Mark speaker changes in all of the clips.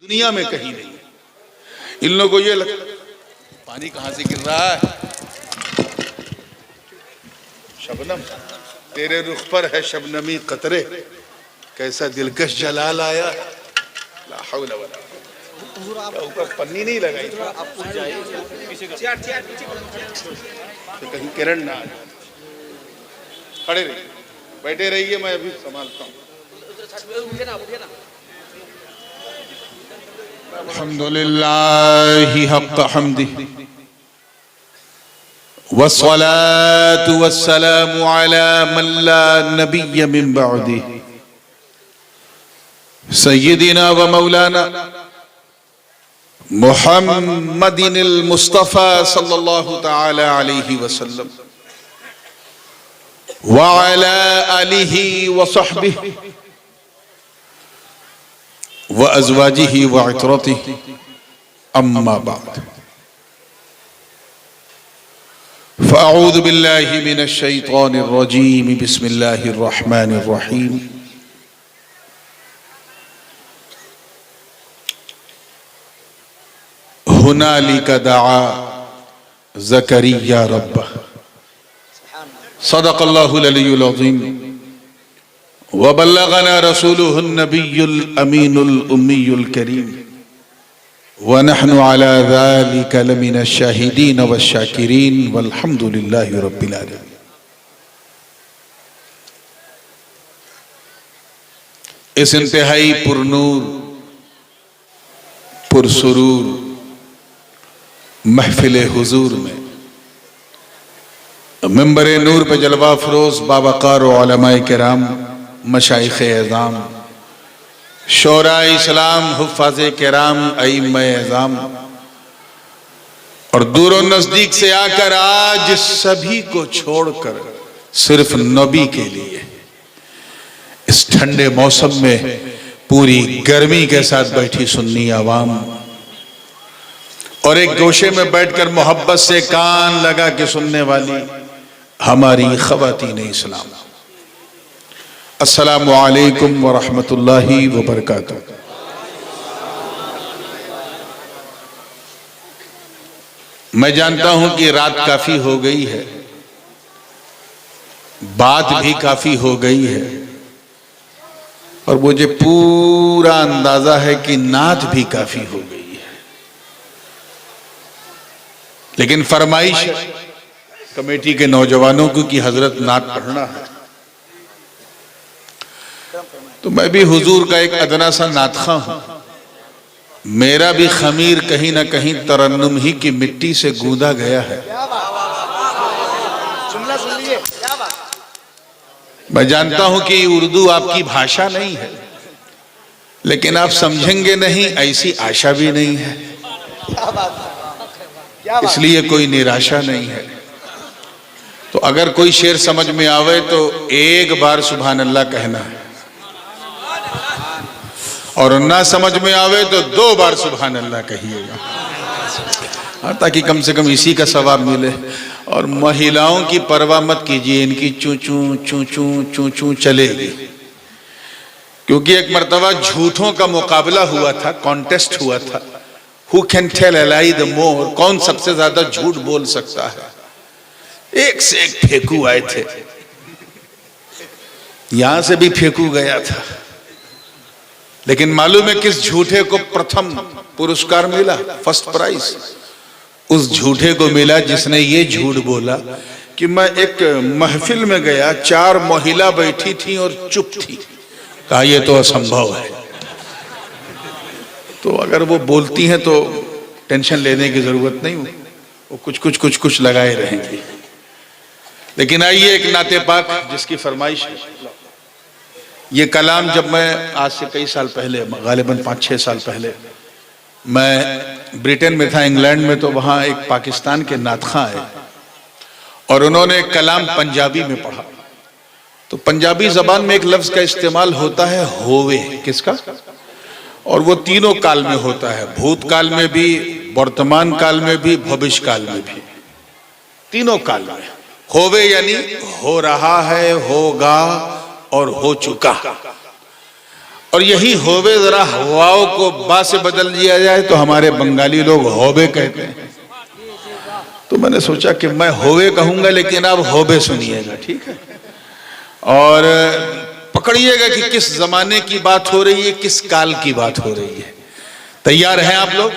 Speaker 1: दुनिया में कहीं नहीं है। इन लोगों को ये लगता पानी कहां से गिर रहा है, शबनम तेरे रुख पर है शबनमी कतरे, कैसा दिलकश जलाल आया। ला हौला वला क्या ऊपर पन्नी नहीं लगाई तो कहीं किरण ना आ जाए। खड़े रहिए, बैठे रहिए, मैं अभी संभालता हूँ। अल्हम्दुलिल्लाहि हक़्क़ हम्दिही वस्सलातु वस्सलामु अला मन ला नबिय्य मिन बअदिही सय्यिदिना व मौलाना मुहम्मदिनिल मुस्तफा सल्लल्लाहु तआला अलैहि वसल्लम व अला आलिहि व सहबिही व अज़वाजिही व इतरतिही अम्मा बाद फ़अऊज़ु बिल्लाहि मिनश शैतानिर रजीम बिस्मिल्लाहिर रहमानिर रहीम। हुनालिका दआ ज़करिया रब्बह सदक़ल्लाहुल अलियुल अज़ीम व बल्लगना रसूलुहुन नबियुल अमीनुल उम्मियुल करीम व नहनु अला ज़ालिका लमिनश शाहिदीन वश्शाकिरीन वल्हम्दुलिल्लाहि रब्बिल आलमीन। इस इंतहाई पुरनूर पुरसुरूर महफिल हुजूर में मिंबर नूर पे जलवा फरोज बावकार उलमाए किराम, मशाइख एज़ाम, शोरा इस्लाम, हुफ़ाज़े किराम, अइम्माए एज़ाम और दूर और नजदीक से आकर आज सभी को छोड़कर सिर्फ नबी के लिए इस ठंडे मौसम में पूरी गर्मी के साथ बैठी सुन्नी आवाम और एक गोशे में बैठकर मोहब्बत से कान लगा के सुनने वाली हमारी ख़वातीन इस्लाम, अस्सलामु अलैकुम व रहमतुल्लाहि व बरकातुहू। मैं जानता हूं कि रात काफी हो गई है, बात भी काफी हो गई है और मुझे पूरा अंदाजा है कि नात भी काफी हो गई है, लेकिन फरमाइश कमेटी के नौजवानों को कि हजरत नात पढ़ना है तो मैं भी हुजूर का एक अदना सा नातखा हूं। मेरा भी खमीर कहीं ना कहीं तरन्नुम ही की मिट्टी से गूंदा गया है। मैं जानता हूं कि उर्दू आपकी भाषा नहीं है, लेकिन आप समझेंगे नहीं ऐसी आशा भी नहीं है, इसलिए कोई निराशा नहीं है। तो अगर कोई शेर समझ में आवे तो एक बार सुभान अल्लाह कहना है और ना समझ में आवे तो 2 बार सुभान अल्लाह कहिएगा, ताकि कम से कम इसी का सवाब मिले। और महिलाओं की परवाह मत कीजिए, इनकी चूं चूं चूं चूं चूं चूं चलेगी, क्योंकि एक मर्तबा झूठों का मुकाबला हुआ था, कॉन्टेस्ट हुआ था, who can tell a lie the more, कौन सबसे ज्यादा झूठ बोल सकता है। एक से एक फेंकू आए थे, यहां से भी फेंकू गया था, लेकिन मालूम है किस झूठे को प्रथम पुरस्कार मिला, फर्स्ट प्राइज? उस झूठे को मिला जिसने ये झूठ बोला कि मैं एक महफिल में गया, 4 महिला बैठी थी और चुप थी। कहा यह तो असंभव है। तो अगर वो बोलती हैं तो टेंशन लेने की जरूरत नहीं, वो कुछ लगाए रहेंगे। लेकिन आइए एक नाते पाक जिसकी फरमाइश है। ये कलाम जब मैं आज से कई साल पहले, गालिबन 5-6 साल पहले, मैं ब्रिटेन में था, इंग्लैंड में, तो वहाँ एक पाकिस्तान के नातखा आए और उन्होंने एक कलाम पंजाबी में पढ़ा। तो पंजाबी जबान में एक लफ्ज का इस्तेमाल होता है होवे, किसका? और वो तीनों काल में होता है, भूतकाल में भी, वर्तमान काल में भी, भविष्य काल में भी, तीनों काल में। होवे यानी हो रहा है, होगा और हो चुका। और यही होवे जरा हवाओं को बा से बदल दिया जाए तो हमारे बंगाली लोग होबे कहते हैं। तो मैंने सोचा कि मैं होवे कहूंगा, लेकिन आप होबे सुनिएगा, ठीक है? और पकड़िएगा कि किस जमाने की बात हो रही है, किस काल की बात हो रही है। तैयार हैं आप लोग?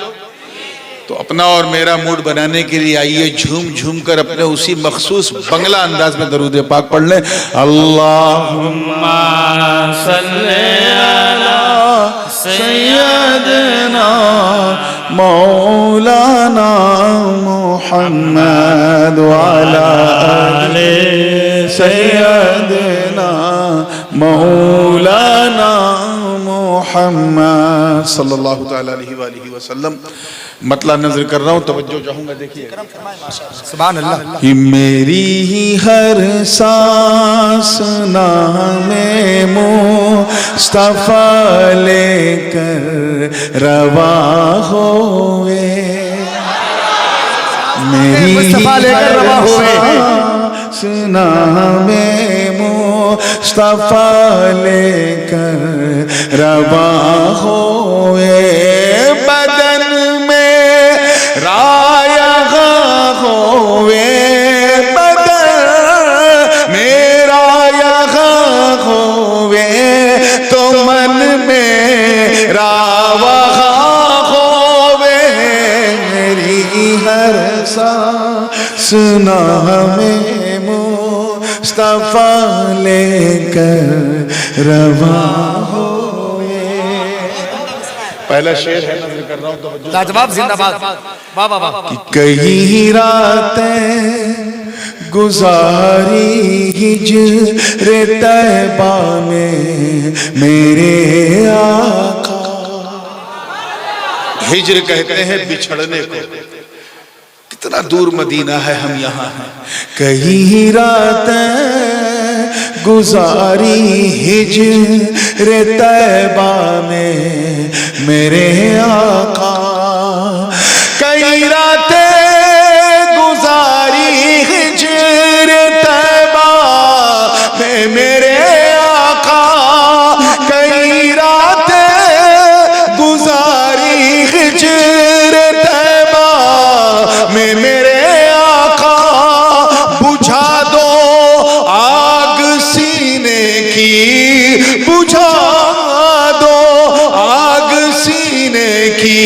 Speaker 1: तो अपना और मेरा मूड बनाने के लिए आइए झूम झूम कर अपने उसी मखसूस बंगला अंदाज में दरूद पाक पढ़ लें। अल्लाहुम्मा सल्ले अला सय्यदना मौलाना मुहम्मद व अला आले सय्यदना मौलाना मुहम्मद सल्लल्लाहु तआला अलैहि वसल्लम। मतला नजर कर रहा हूँ, तवज्जो चाहूंगा, देखिए। सुभान अल्लाह। कि मेरी ही हर सांस नामे मुस्तफा लेकर रवा होए, मेरी मुस्तफा लेकर रवा होए, नामे मुस्तफा लेकर रवा होए, बदन में राया होवे, बदन में राया होवे, तो मन में रावा होवे, मेरी हर सांस में मुस्तफा लेकर रवा होए। पहला शेर है, नजर कर रहा हूं तो
Speaker 2: लाजवाब, जिंदाबाद, वाह वाह वाह।
Speaker 1: कई रातें गुजारी हिज्र तैबा में मेरे आका, हिज्र कहते हैं बिछड़ने को, कितना दूर मदीना है, हम यहाँ हैं। कई रातें गुजारी हिज्र तैबा में मेरे आका, कई रातें गुजारी हिज्र तैबा में मेरे आका, कई रातें गुजारी हिज्र तैबा में मेरे आका, बुझा दो आग सीने की, बुझा दो आग सीने की,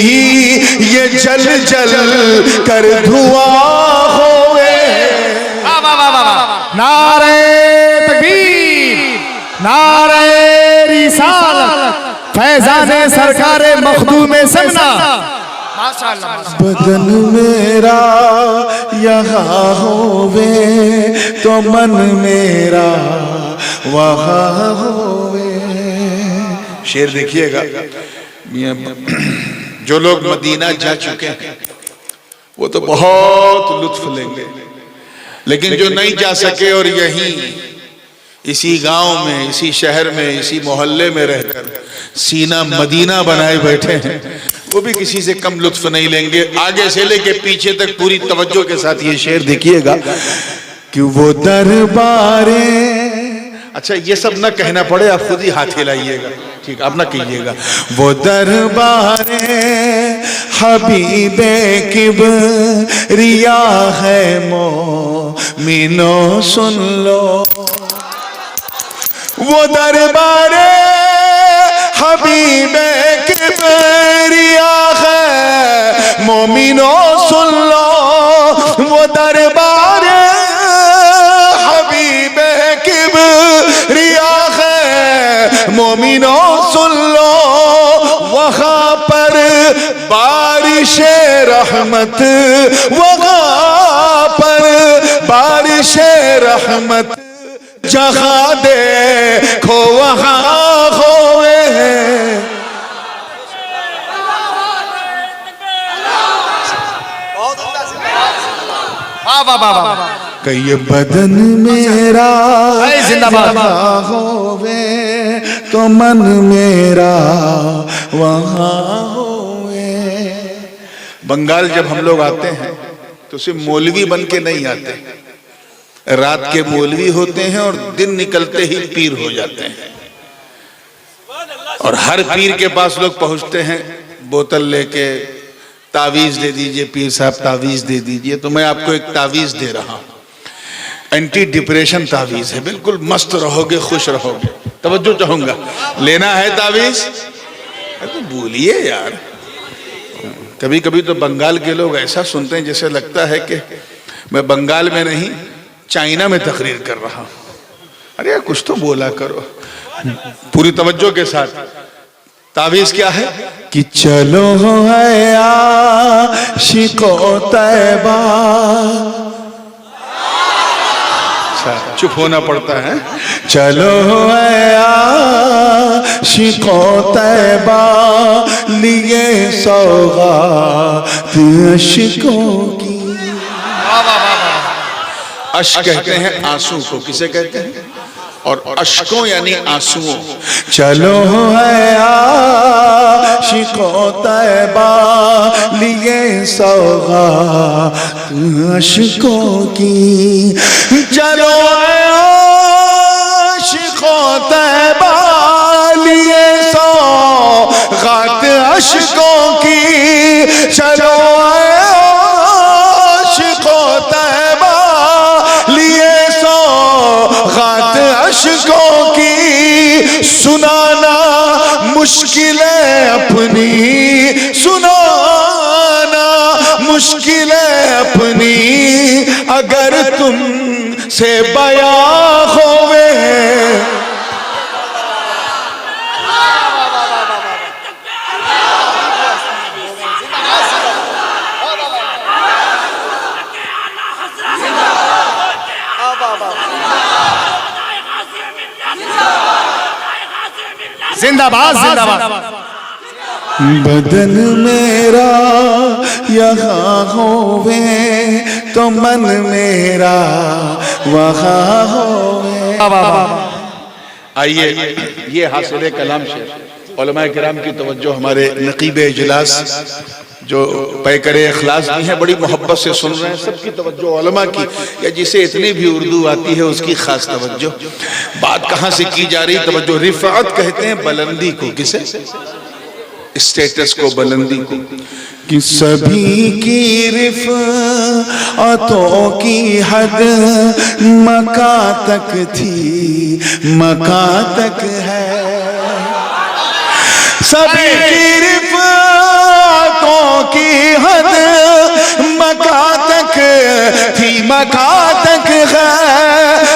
Speaker 1: ये जल जल कर धुआं होए।
Speaker 2: नारे तकबीर, नारे रिसालत, फैजाने सरकारे मखदूमे समना।
Speaker 1: बदन मेरा यहाँ होवे, तो मन मेरा वहाँ होवे। शेर देखिएगा, जो लोग मदीना जा चुके हैं वो तो बहुत लुत्फ लेंगे, लेकिन जो नहीं जा सके और यहीं इसी गांव में, इसी शहर में, इसी मोहल्ले में रहकर सीना मदीना बनाए बैठे हैं, वो भी किसी से कम लुत्फ नहीं लेंगे। आगे से लेके पीछे तक पूरी तवज्जो के साथ ये शेर देखिएगा कि वो दरबारे, अच्छा ये सब ना कहना पड़े, आप खुद ही हाथ हिलाइएगा, ठीक, आप ना कीजिएगा। वो दरबारे हबीबे किबरिया है मोमिनो सुन लो, वो दरबारे हबीबे किबरिया है मोमिनो सुन लो, वो दरबारे हबीबे किबरिया है मोमिनो सुन लो, वहाँ पर बारिश रहमत, वहाँ पर बारिश रहमत, जहाँ देखो वहाँ होए। कई बदन मेरा
Speaker 2: जिंदाबाद
Speaker 1: होवे, तो मन मेरा वहाँ होवे। बंगाल जब हम लोग आते हैं तो सिर्फ मौलवी बन के नहीं आते, रात के मौलवी होते हैं और दिन निकलते ही पीर हो जाते हैं। और हर पीर के पास लोग पहुंचते हैं बोतल लेके, तावीज दे दीजिए पीर साहब, तावीज दे दीजिए। तो मैं आपको एक तावीज दे रहा हूं, एंटी डिप्रेशन तावीज है, बिल्कुल मस्त रहोगे, खुश रहोगे। तवज्जो चाहूंगा, लेना है तावीज? तो बोलिए यार। कभी कभी तो बंगाल के लोग ऐसा सुनते हैं जैसे लगता है कि मैं बंगाल में नहीं चाइना में तकरीर कर रहा हूं। अरे यार कुछ तो बोला करो पूरी तवज्जो के साथ। तावीज क्या है कि चलो है आशिको तैबा। अच्छा, चुप होना पड़ता है। चलो है आशिको तैबा लिए सौगात अश्कों की। अश्क कहते हैं आंसू को, किसे कहते हैं? और अश्कों यानी आंसुओं। चलो है आशिको तैबा लिए सौगात अश्कों की। चलो है आशिको तैबा लिए सौगात अश्कों की। चलो है आशिको तैबा लिए सौगात अश्कों की। सुनाना मुश्किल है अपनी, सुनाना मुश्किल है अपनी, अगर तुम से बयां होवे।
Speaker 2: जिंदाबाद जिंदाबाद।
Speaker 1: बदन मेरा यहाँ होवे तो मन मेरा वहाँ होवे। आइए, ये हासिल कलाम शेर उलमाए किराम की तवज्जो, हमारे नकीब इजलास जो पैकरे इखलास भी हैं, बड़ी मोहब्बत से सुन रहे हैं। सबकी तवज्जो उलमा की, या जिसे इतनी भी उर्दू आती है उसकी खास तवज्जो। बात कहाँ से की जा रही? तवज्जो। रिफ़अत कहते हैं बुलंदी को, किसे? स्टेटस को, बुलंदी को। कि सभी की रिफ़अतों की हद मका तक थी, मका तक है। सभी की रिफ़अतों की हद मका तक थी, मका तक है।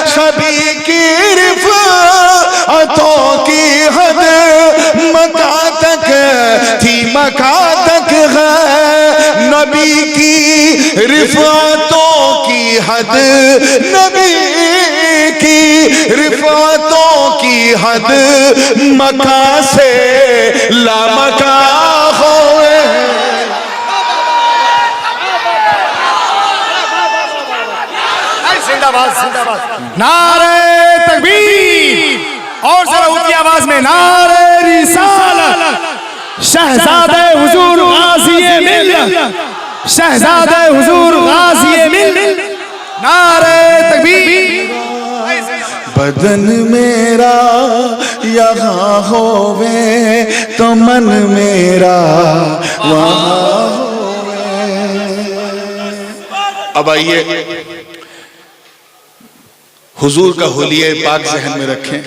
Speaker 1: सभी की रिफ़अतों की हद मका तक थी, मका तक है। नबी की रिफ़अतों की हद, नबी की रिफ़अतों की हद मका से लामका होए।
Speaker 2: जिंदाबाद जिंदाबाद। नारे तकबीर और जरा ऊंची आवाज में नारे रिसालत। शहजादे हुजूर गाज़ी मिल्लत, शहजादे हुजूर गाज़ी मिल्लत। नारे तकबीर।
Speaker 1: बदन मेरा यहाँ होवे तो मन मेरा वहाँ होवे। अब आइए, हुजूर का हुलिया पाक ज़हन में रखें।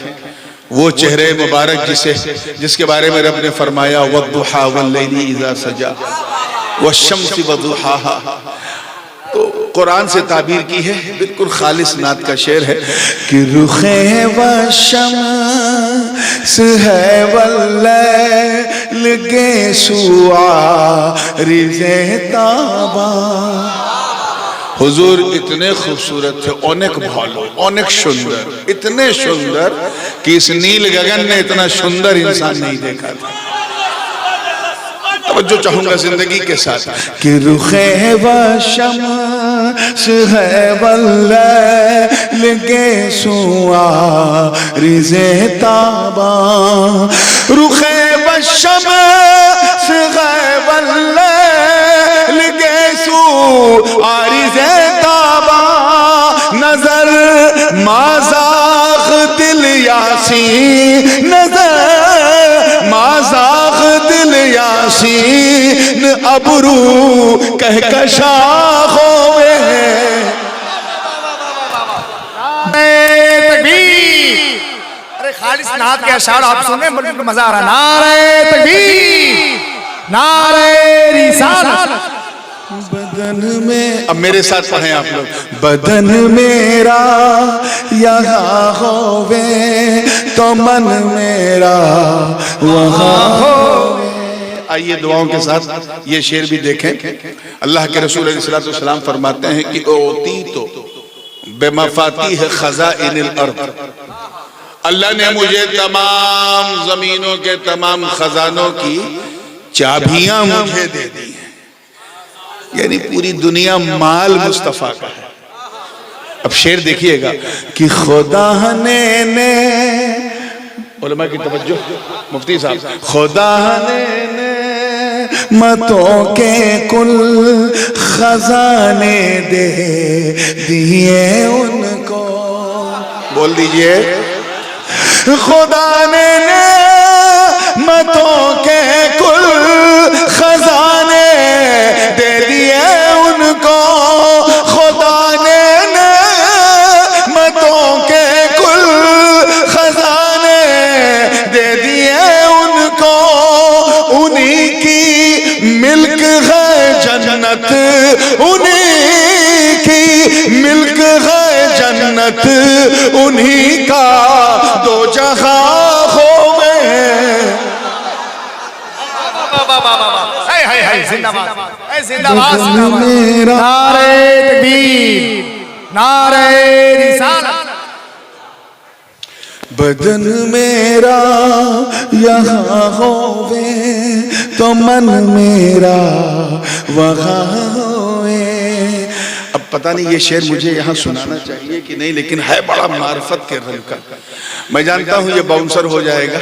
Speaker 1: वो चेहरे मुबारक जिसके बारे में रब ने फरमाया वद्दुहा वल्लैली इज़ा सजा वश्शम्सि वद्दुहाहा। तो कुरान से ताबीर की है, बिल्कुल खालिस नात का शेर है कि रुखे व शम्स है वल्लैल गे सुआ रिज़े ताबा। हुजूर इतने खूबसूरत थे, अनेक भालो, अनेक सुंदर, इतने सुंदर कि इस नील गगन ने इतना सुंदर इंसान नहीं देखा था। तवज्जो चाहूंगा जिंदगी के साथ कि रुखे व शम्स है वल्लैल गे सुआ रिज़े ताबा। रुखे व शम्स है वल्लैल गे सुआ रिज़े ताबा। नजर माज़ाग़ दिल यासी, नजर यासीन अबरू कहकशाखों में
Speaker 2: तकबीर। अरे खालिस नात के अशार आप सुने, मुझे मजा आ रहा। नारे तकबीर, नारे रिसालत।
Speaker 1: बदन में, अब मेरे साथ पढ़ें आप लोग। बदन मेरा यहाँ होवे तो मन मेरा वहाँ होवे। आइए दुआओं के साथ ये शेर भी देखें। अल्लाह के रसूल अलैहि सलाम फरमाते हैं कि ओती तो बेमफातीह खज़ाइनिल अर्द, अल्लाह ने मुझे तमाम जमीनों के तमाम खजानों की चाबियां मुझे दे दी हैं। यानी पूरी दुनिया माल मुस्तफा का है। अब शेर देखिएगा कि खुदा ने उलमा की तवज्जो, मुफ्ती साहब, खुदा ने मतों के कुल खजाने दे दिए उनको। बोल दीजिए, खुदा ने मतों के कुल खजाने दे दिए उनको। खुदा ने मतों के कुल खजाने दे दिए उनको। उन्हीं की मिल्क है जन्नत, उन्हीं की मिल्क है जन्नत, उन्हीं का दो जहां होवे।
Speaker 2: जिंदाबाद, जिंदाबाद। नारे तकबीर, नारे रिसालत।
Speaker 1: बदन मेरा यहाँ होवे तो मन मेरा वहाँ होवे। अब पता नहीं ये शेर मुझे यहाँ सुनाना चाहिए कि नहीं, लेकिन है बड़ा मार्फत के रंग का। मैं जानता हूँ ये बाउंसर हो जाएगा,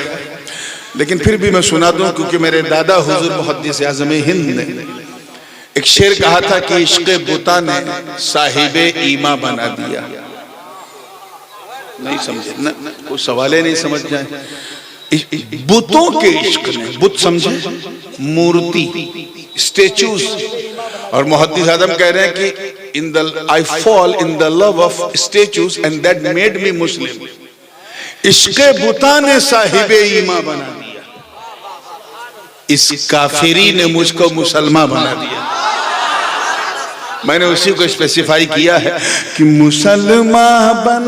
Speaker 1: लेकिन फिर भी मैं सुना दूं, क्योंकि मेरे दादा हुजूर मुहद्दिस आज़म हिंद ने एक शेर कहा था कि इश्क़ बुता ने साहिबे ईमा बना दिया। नहीं समझे न, कोई सवाले नहीं समझ जाए। बुतों के इश्क ने, बुत समझे मूर्ति, स्टेचूज। और मुहद्दिस आज़म कह रहे हैं कि I fall in the love of statues and that made me Muslim. इश्क़ बुता ने साहिबे ईमा बना दिया, इस काफिरी ने मुझको मुसलमान बना दिया। मैंने उसी को स्पेसिफाई किया है कि मुसलमान बन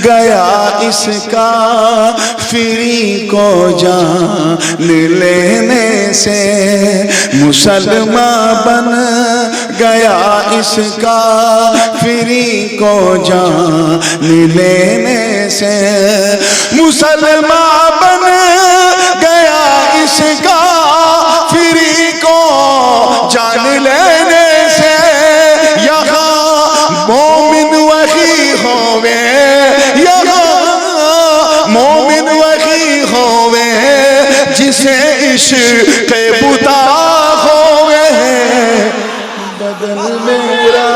Speaker 1: गया इसका फिरी को जान लेने से। मुसलमान बन गया इसका फिरी को जान लेने से। मुसलमान बन गया इसका फिरी को जान लेने से। यहाँ मोमिन वही होवे, यहाँ मोमिन वही होवे जिसे इश्क़ बुता होवे। बदन मेरा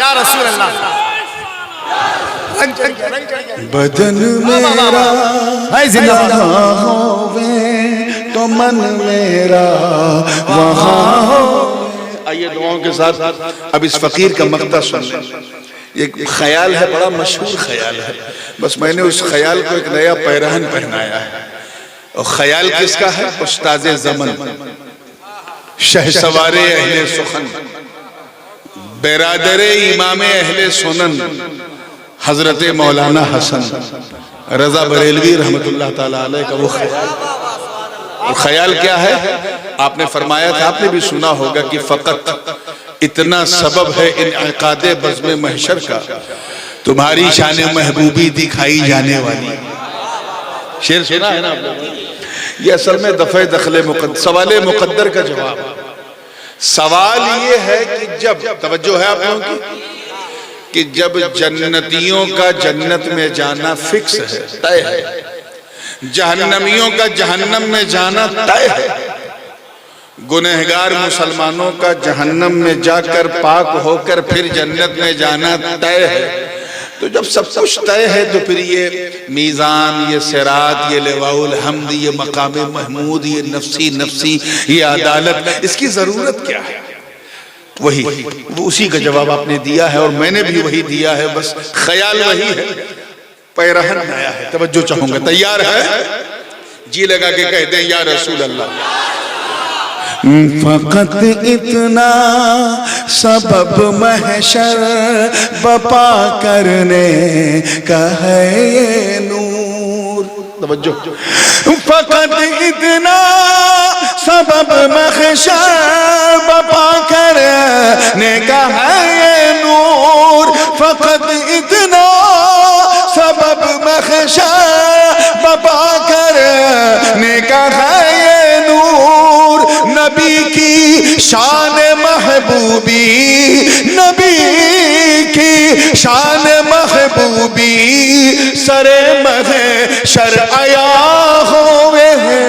Speaker 2: या रसूल अल्लाह।
Speaker 1: बदन मेरा यहाँ होवे तो मन मेरा वहाँ होवे। आइए दुआओं के साथ अब इस फकीर का मक़ता सुन लें। ये ख्याल है, बड़ा मशहूर ख्याल है, बस मैंने उस ख्याल को एक नया पैरहन पहनाया है। और ख्याल किसका है? उस्ताज़े ज़मन, शहसवारे अहले सुखन, बेरादरे इमामे अहले सुनन, हजरत मौलाना हसन रजा बरेलवी रहमतुल्लाह ताला अलैह का वो ख्याल। और ख्याल क्या है? आपने फरमाया था, आपने भी सुना होगा कि फ़कत इतना सबब है इनअक़ादे बज़्म महशर का, तुम्हारी शान महबूबी दिखाई जाने वाली। शेर सुना है ना आप लोगों ने? ये असल में दफ़े दखले सवाले मुक़द्दर का जवाब। सवाल ये है कि जब, तवज्जो है आप लोगों की, कि जब जन्नतियों का जन्नत में जाना फिक्स है, तय है, जहन्नमियों का जहन्नम में जाना तय है, गुनहगार मुसलमानों का जहन्नम में जाकर पाक होकर फिर जन्नत में जाना तय है, तो जब सब कुछ तय है तो फिर ये मीज़ान, ये सिरात, ये लिवाउल हम्द, ये मकाम महमूद, ये नफ्सी नफ्सी, ये अदालत, इसकी जरूरत क्या है? वही वो उसी का जवाब आपने दिया है और मैंने भी वही दिया है, बस ख्याल वही है, पैरहन नया है। तवज्जो चाहूंगा, तैयार है? जी लगा के कहते हैं या रसूल अल्लाह।
Speaker 2: फकत इतना सबब महशर बपा करने का है ये नूर।
Speaker 1: तवज्जो।
Speaker 2: फकत इतना सबब महशर बपा करने का है ये नूर। फकत इतना सबब महशर बपा करने का है ये नूर। नबी की शान महबूबी, नबी की शान महबूबी सरे महशर आया होवे है।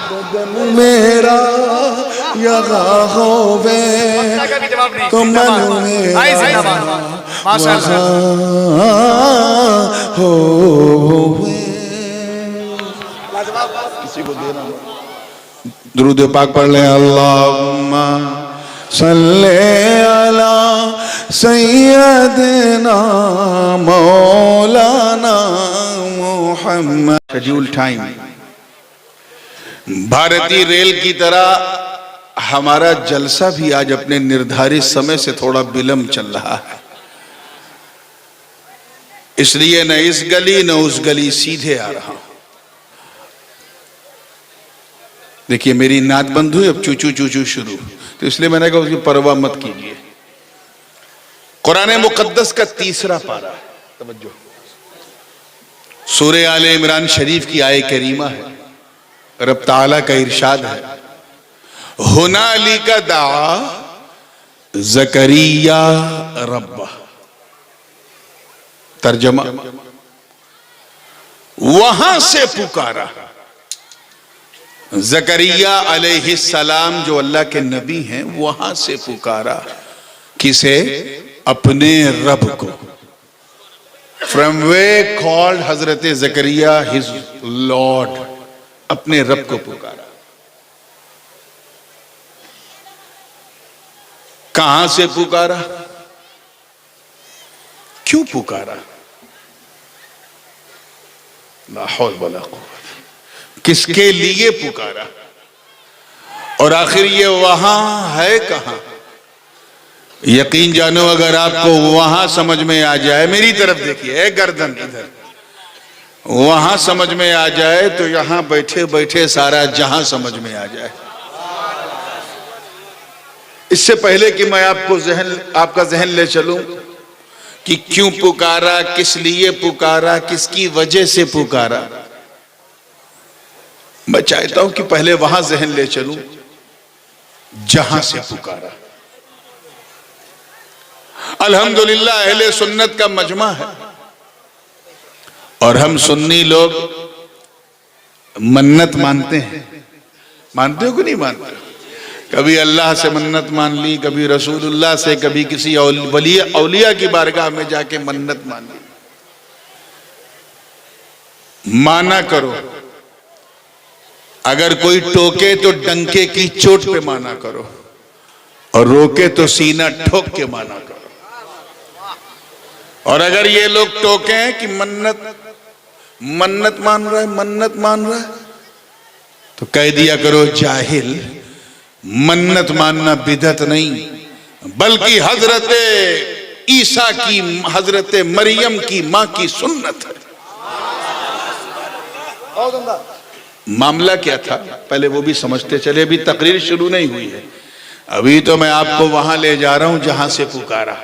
Speaker 2: बदन मेरा यहाँ होवे तो मन मेरा वहाँ होवे।
Speaker 1: किसी को देना दुरूद पाक पढ़ लें। अल्लाहुम्मा
Speaker 2: सल्ले अला सय्यदना मौलाना मुहम्मद।
Speaker 1: Schedule time. भारतीय रेल की तरह हमारा जलसा भी आज अपने निर्धारित समय से थोड़ा विलंब चल रहा है, इसलिए न इस गली न उस गली सीधे आ रहा हूं। देखिए मेरी नात बंद हुई, अब चूचू चूचू शुरू, तो इसलिए मैंने कहा उसकी परवाह मत कीजिए। कुरान मुकद्दस का तीसरा पारा, तवज्जो, सूरह आले इमरान शरीफ की आय करीमा है। रब ताला का इरशाद है, हुनालिका दाआ ज़करिया रब्बा। तर्जमा, वहां से पुकारा ज़करिया अलैहिस्सलाम जो अल्लाह के नबी हैं, वहां से पुकारा किसे? अपने रब को। From way called Hazrat Zakaria his Lord, अपने रब को पुकारा। कहां से पुकारा? क्यों पुकारा? ला हौल वला कुव्वत। किसके लिए पुकारा? और आखिर ये वहां है कहां? यकीन जानो, अगर आपको वहां समझ में आ जाए, मेरी तरफ देखिए, गर्दन इधर, वहां समझ में आ जाए तो यहां बैठे बैठे सारा जहां समझ में आ जाए। इससे पहले कि मैं आपका जहन ले चलूं कि क्यों पुकारा, किस लिए पुकारा, किसकी वजह से पुकारा, मैं चाहता हूं कि पहले वहां जहन ले चलूं जहां से पुकारा। अल्हम्दुलिल्लाह अहले सुन्नत का मजमा है और हम सुन्नी लोग मन्नत मानते हैं। मानते हो कि नहीं मानते? कभी अल्लाह से मन्नत मान ली, कभी रसूलुल्लाह से, कभी किसी औलिया की बारगाह में जाके मन्नत मान ली। माना करो, अगर कोई टोके तो डंके की चोट पे माना करो, और रोके तो सीना ठोक के माना करो। और अगर ये लोग टोके कि मन्नत मान रहा है, मन्नत मान रहा है, तो कह दिया करो जाहिल, मन्नत मानना बिदअत नहीं, बल्कि हजरत ईसा की, हजरत मरियम की मां की सुन्नत है। मामला क्या था पहले वो भी समझते चले। अभी तकरीर शुरू नहीं हुई है, अभी तो मैं आपको वहां ले जा रहा हूं जहां से पुकारा।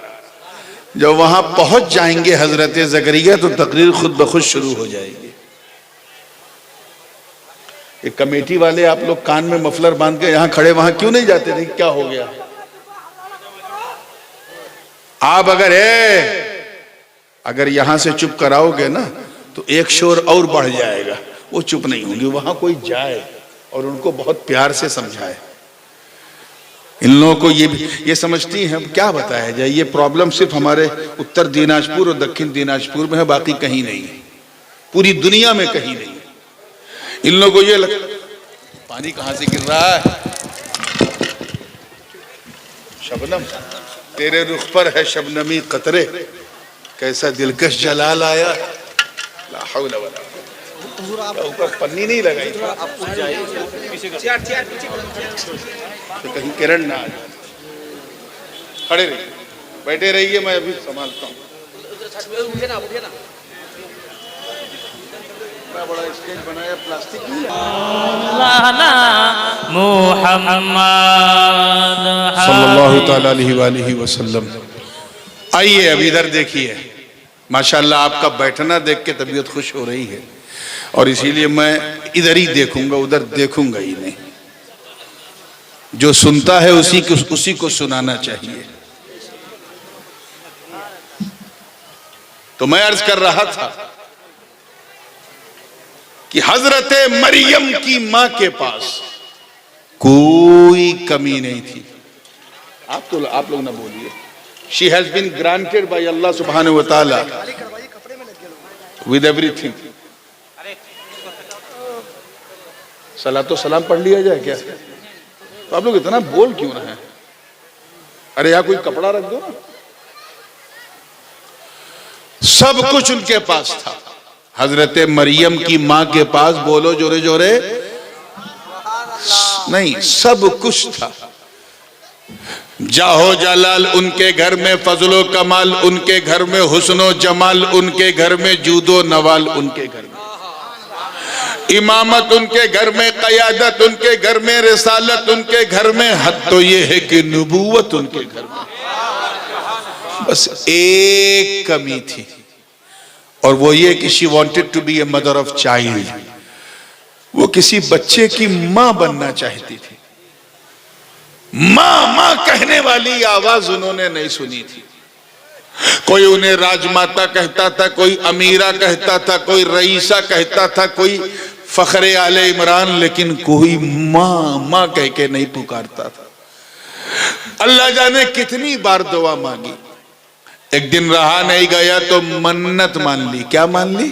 Speaker 1: जब वहां पहुंच जाएंगे हजरत ज़करिया तो तकरीर खुद ब खुद शुरू हो जाएगी। एक कमेटी वाले आप लोग कान में मफलर बांध के यहां खड़े, वहां क्यों नहीं जाते थे? क्या हो गया? आप अगर यहां से चुप कराओगे ना तो एक शोर और बढ़ जाएगा, वो चुप नहीं होंगे। वहां कोई जाए और उनको बहुत प्यार से समझाए, इन लोगों को ये समझती हैं, क्या बताया जाए, ये प्रॉब्लम सिर्फ हमारे उत्तर दिनाजपुर और दक्षिण दिनाजपुर में है, बाकी कहीं नहीं है, पूरी दुनिया में कहीं नहीं है। इन लोगों को ये पानी कहां से गिर रहा है? शबनम तेरे रुख पर है शबनमी कतरे, कैसा दिलकश जलाल आया। ला हौला वला ऊपर पन्नी नहीं लगाई तो कहीं किरण ना आ जाए। खड़े रहिए, बैठे रहिए, मैं अभी संभालता हूँ। बड़ा बड़ा स्टेज बनाया प्लास्टिक की। सल्लल्लाहु तआला अलैहि वसल्लम। आइए अब इधर देखिए, माशाल्लाह आपका बैठना देख के तबीयत खुश हो रही है, और इसीलिए मैं इधर ही देखूंगा, उधर देखूंगा ही नहीं। जो सुनता है उसी को सुनाना चाहिए। तो मैं अर्ज कर रहा था कि हजरत मरियम की मां के पास कोई कमी नहीं थी। आप लोग ना बोलिए। She has been granted by Allah सुब्हानहू व तआला विद एवरीथिंग। सलातो सलाम पढ़ लिया जाए क्या? तो आप लोग इतना बोल क्यों रहे हैं? अरे यहाँ कोई कपड़ा रख दो ना। सब कुछ उनके पास था। हजरत मरियम की मां के पास, बोलो जोरे जोरे, नहीं, सब कुछ था। जाहो जलाल उनके घर में, फजलो कमाल उनके घर में, हुस्नो जमाल उनके घर में, जूदो नवाल उनके घर में, इमामत उनके घर में, क़यादत उनके घर में, रिसालत उनके घर में, हद तो ये है कि नबूवत उनके घर में। बस एक कमी थी, और वो ये कि she wanted to be a mother of child. वो किसी बच्चे की मां बनना चाहती थी। मां मां कहने वाली आवाज उन्होंने नहीं सुनी थी। कोई उन्हें राजमाता कहता था, कोई अमीरा कहता था, कोई रईसा कहता था, कोई फखरे आले इमरान, लेकिन कोई मां मां कह के नहीं पुकारता था। अल्लाह जाने कितनी बार दुआ मांगी, एक दिन रहा नहीं गया तो मन्नत मान ली। क्या मान ली?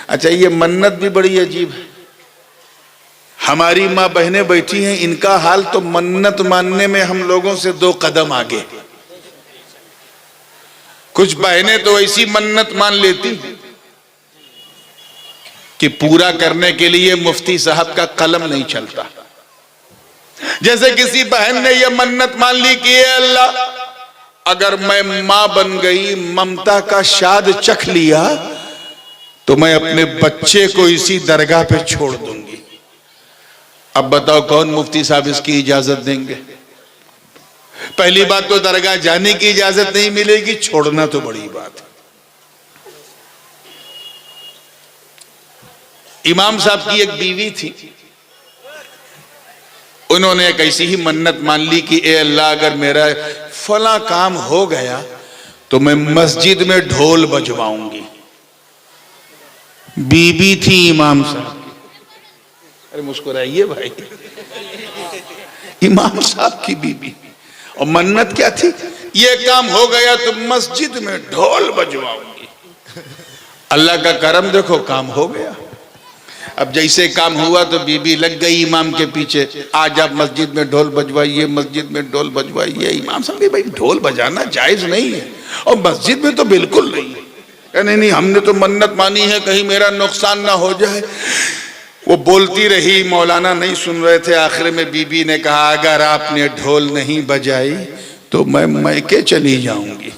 Speaker 1: अच्छा, ये मन्नत भी बड़ी अजीब है। हमारी माँ बहनें बैठी हैं, इनका हाल तो मन्नत मानने में हम लोगों से 2 कदम आगे। कुछ बहनें तो ऐसी मन्नत मान लेती कि पूरा करने के लिए मुफ्ती साहब का कलम नहीं चलता। जैसे किसी बहन ने यह मन्नत मान ली कि अल्लाह, अगर मैं मां बन गई, ममता का शाद चख लिया, तो मैं अपने बच्चे को इसी दरगाह पे छोड़ दूंगी। अब बताओ कौन मुफ्ती साहब इसकी इजाजत देंगे? पहली बात तो दरगाह जाने की इजाजत नहीं मिलेगी, छोड़ना तो बड़ी बात है। इमाम साहब की एक बीवी थी, उन्होंने एक ऐसी ही मन्नत मान ली कि ए अल्लाह, अगर मेरा फला काम हो गया तो मैं मस्जिद में ढोल बजवाऊंगी। बीबी थी इमाम साहब की। अरे मुस्कुराइए भाई, इमाम साहब की बीबी, और मन्नत क्या थी? ये काम हो गया तो मस्जिद में ढोल बजवाऊंगी। अल्लाह का करम देखो, काम हो गया। अब जैसे काम हुआ तो बीबी लग गई इमाम के पीछे, आज आप मस्जिद में ढोल बजवाइए, मस्जिद में ढोल बजवाइए। इमाम साहब भाई ढोल बजाना जायज नहीं है, और मस्जिद में तो बिल्कुल नहीं है। नहीं, हमने तो मन्नत मानी है कहीं मेरा नुकसान ना हो जाए। वो बोलती रही, मौलाना नहीं सुन रहे थे। आखिर में बीबी ने कहा, अगर आपने ढोल नहीं बजाई तो मैं मैके चली जाऊंगी,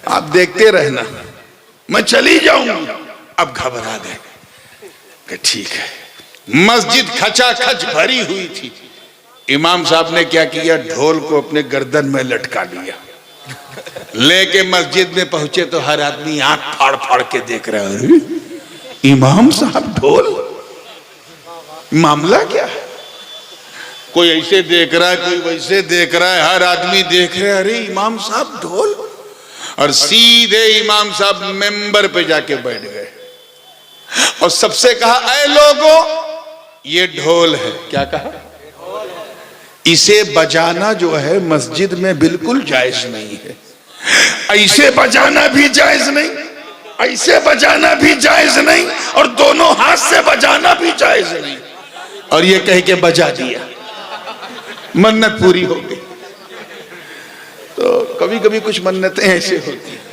Speaker 1: आप देखते रहना, मैं चली जाऊंगी। अब घबरा गए कि ठीक है। मस्जिद खचाखच भरी हुई थी। इमाम साहब ने क्या किया, ढोल को अपने गर्दन में लटका लिया। लेके मस्जिद में पहुंचे तो हर आदमी आंख फाड़ फाड़ के देख रहा है, इमाम साहब ढोल, मामला क्या है? कोई ऐसे देख रहा है, कोई वैसे देख रहा है, हर आदमी देख रहे, अरे इमाम साहब ढोल। और सीधे इमाम साहब मेंबर पे जाके बैठ गए और सबसे कहा, ऐ लोगो, ये ढोल है। क्या कहा? इसे बजाना जो है मस्जिद में बिल्कुल जायज नहीं है। ऐसे बजाना भी जायज नहीं, ऐसे बजाना भी जायज नहीं, और दोनों हाथ से बजाना भी जायज नहीं। और ये कह के बजा दिया, मन्नत पूरी हो गई। तो कभी कभी कुछ मन्नतें ऐसे होती हैं।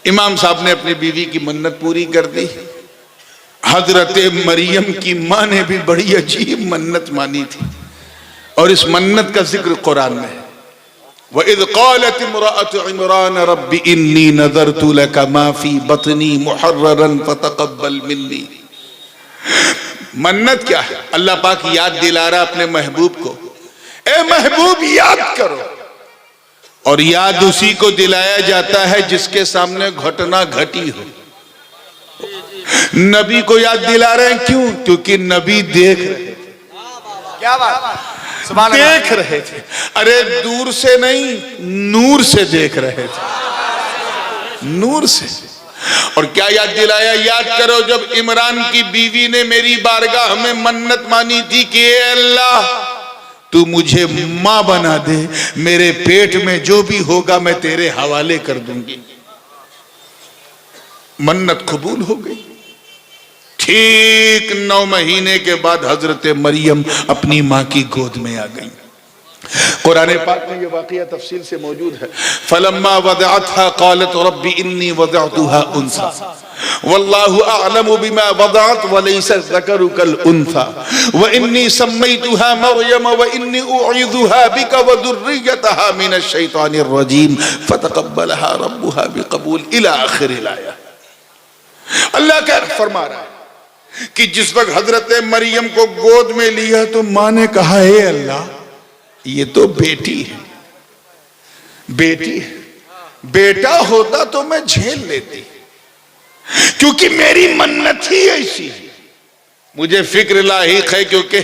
Speaker 1: इमाम साहब ने अपनी बीवी की मन्नत पूरी कर दी। हजरत मरियम की मां ने भी बड़ी अजीब मन्नत मानी थी, और इस मन्नत का जिक्र कुरान में है। वइज़ क़ालत इम्रअतु इमरान रब्बी इन्नी नज़रतु लका मा फ़ी बत्नी मुहर्ररन फ़तक़ब्बल मिन्नी। मन्नत क्या है? अल्लाह पाक याद दिला रहा अपने महबूब को, ए महबूब याद करो। और याद उसी को दिलाया जाता है जिसके सामने घटना घटी हो। नबी को याद दिला रहे हैं, क्यों? क्योंकि नबी देख रहे थे।
Speaker 2: क्या बात,
Speaker 1: देख रहे थे। अरे दूर से नहीं, नूर से देख रहे थे, नूर से। और क्या याद दिलाया? याद करो जब इमरान की बीवी ने मेरी बारगाह में मन्नत मानी थी कि ए अल्लाह तू मुझे मां बना दे, मेरे पेट में जो भी होगा मैं तेरे हवाले कर दूंगी। मन्नत कबूल हो गई। ठीक 9 महीने के बाद हजरत मरियम अपनी मां की गोद में आ गई। कुरान पाक में ये वाक़या तफसील से मौजूद है। फलम्मा वदअतहा क़ालत रब्बी इन्नी वदअतुहा उन्सा वल्लाहु अअलमु बिमा वदअत वलैसा ज़करु कल उन्सा व इन्नी सम्मैतुहा मरियम व इन्नी उईज़ुहा बिका व ज़ुर्रियतहा मिनश शैतानिर रजीम फतक़ब्बलहा रब्बुहा बिक़बूल इला आखिरिल आया। अल्लाह क्या फरमा रहा है कि जिस वक्त हजरत मरियम को गोद में लिया तो मां ने कहा, हे अल्लाह ये तो बेटी है, बेटी है, बेटा होता तो मैं झेल लेती, क्योंकि मेरी मन्नत ही ऐसी है। मुझे फिक्र लाहिक है क्योंकि